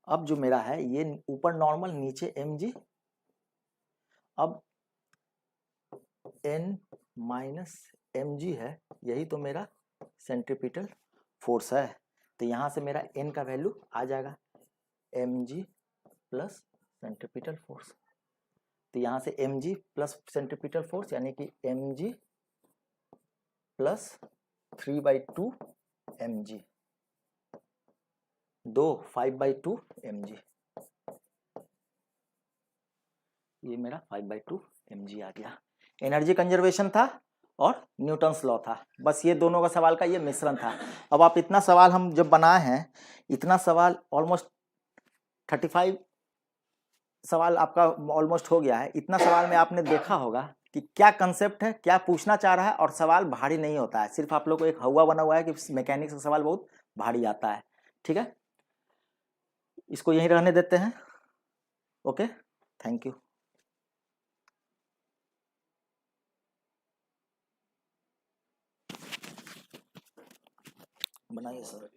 अब जो मेरा है ये ऊपर नॉर्मल नीचे mg, अब n माइनस mg है, यही तो मेरा सेंट्रीपिटल फोर्स है। तो यहाँ से मेरा n का वैल्यू आ जाएगा mg प्लस सेंट्रीपिटल फोर्स, तो यहाँ से mg प्लस सेंट्रीपिटल फोर्स यानी कि mg प्लस 3/2 mg, 5/2 mg, ये मेरा 5/2 mg आ गया। एनर्जी कंजर्वेशन था और न्यूटन्स लॉ था, बस ये दोनों का सवाल का ये मिश्रण था। अब आप इतना सवाल हम जब बनाए हैं, इतना सवाल ऑलमोस्ट 35 सवाल आपका ऑलमोस्ट हो गया है। इतना सवाल में आपने देखा होगा कि क्या कंसेप्ट है, क्या पूछना चाह रहा है, और सवाल भारी नहीं होता है। सिर्फ आप लोग को एक हवा बना हुआ है कि मैकेनिक्स का सवाल बहुत भारी आता है। ठीक है, इसको यहीं रहने देते हैं। Okay, thank you. बनाइए सर।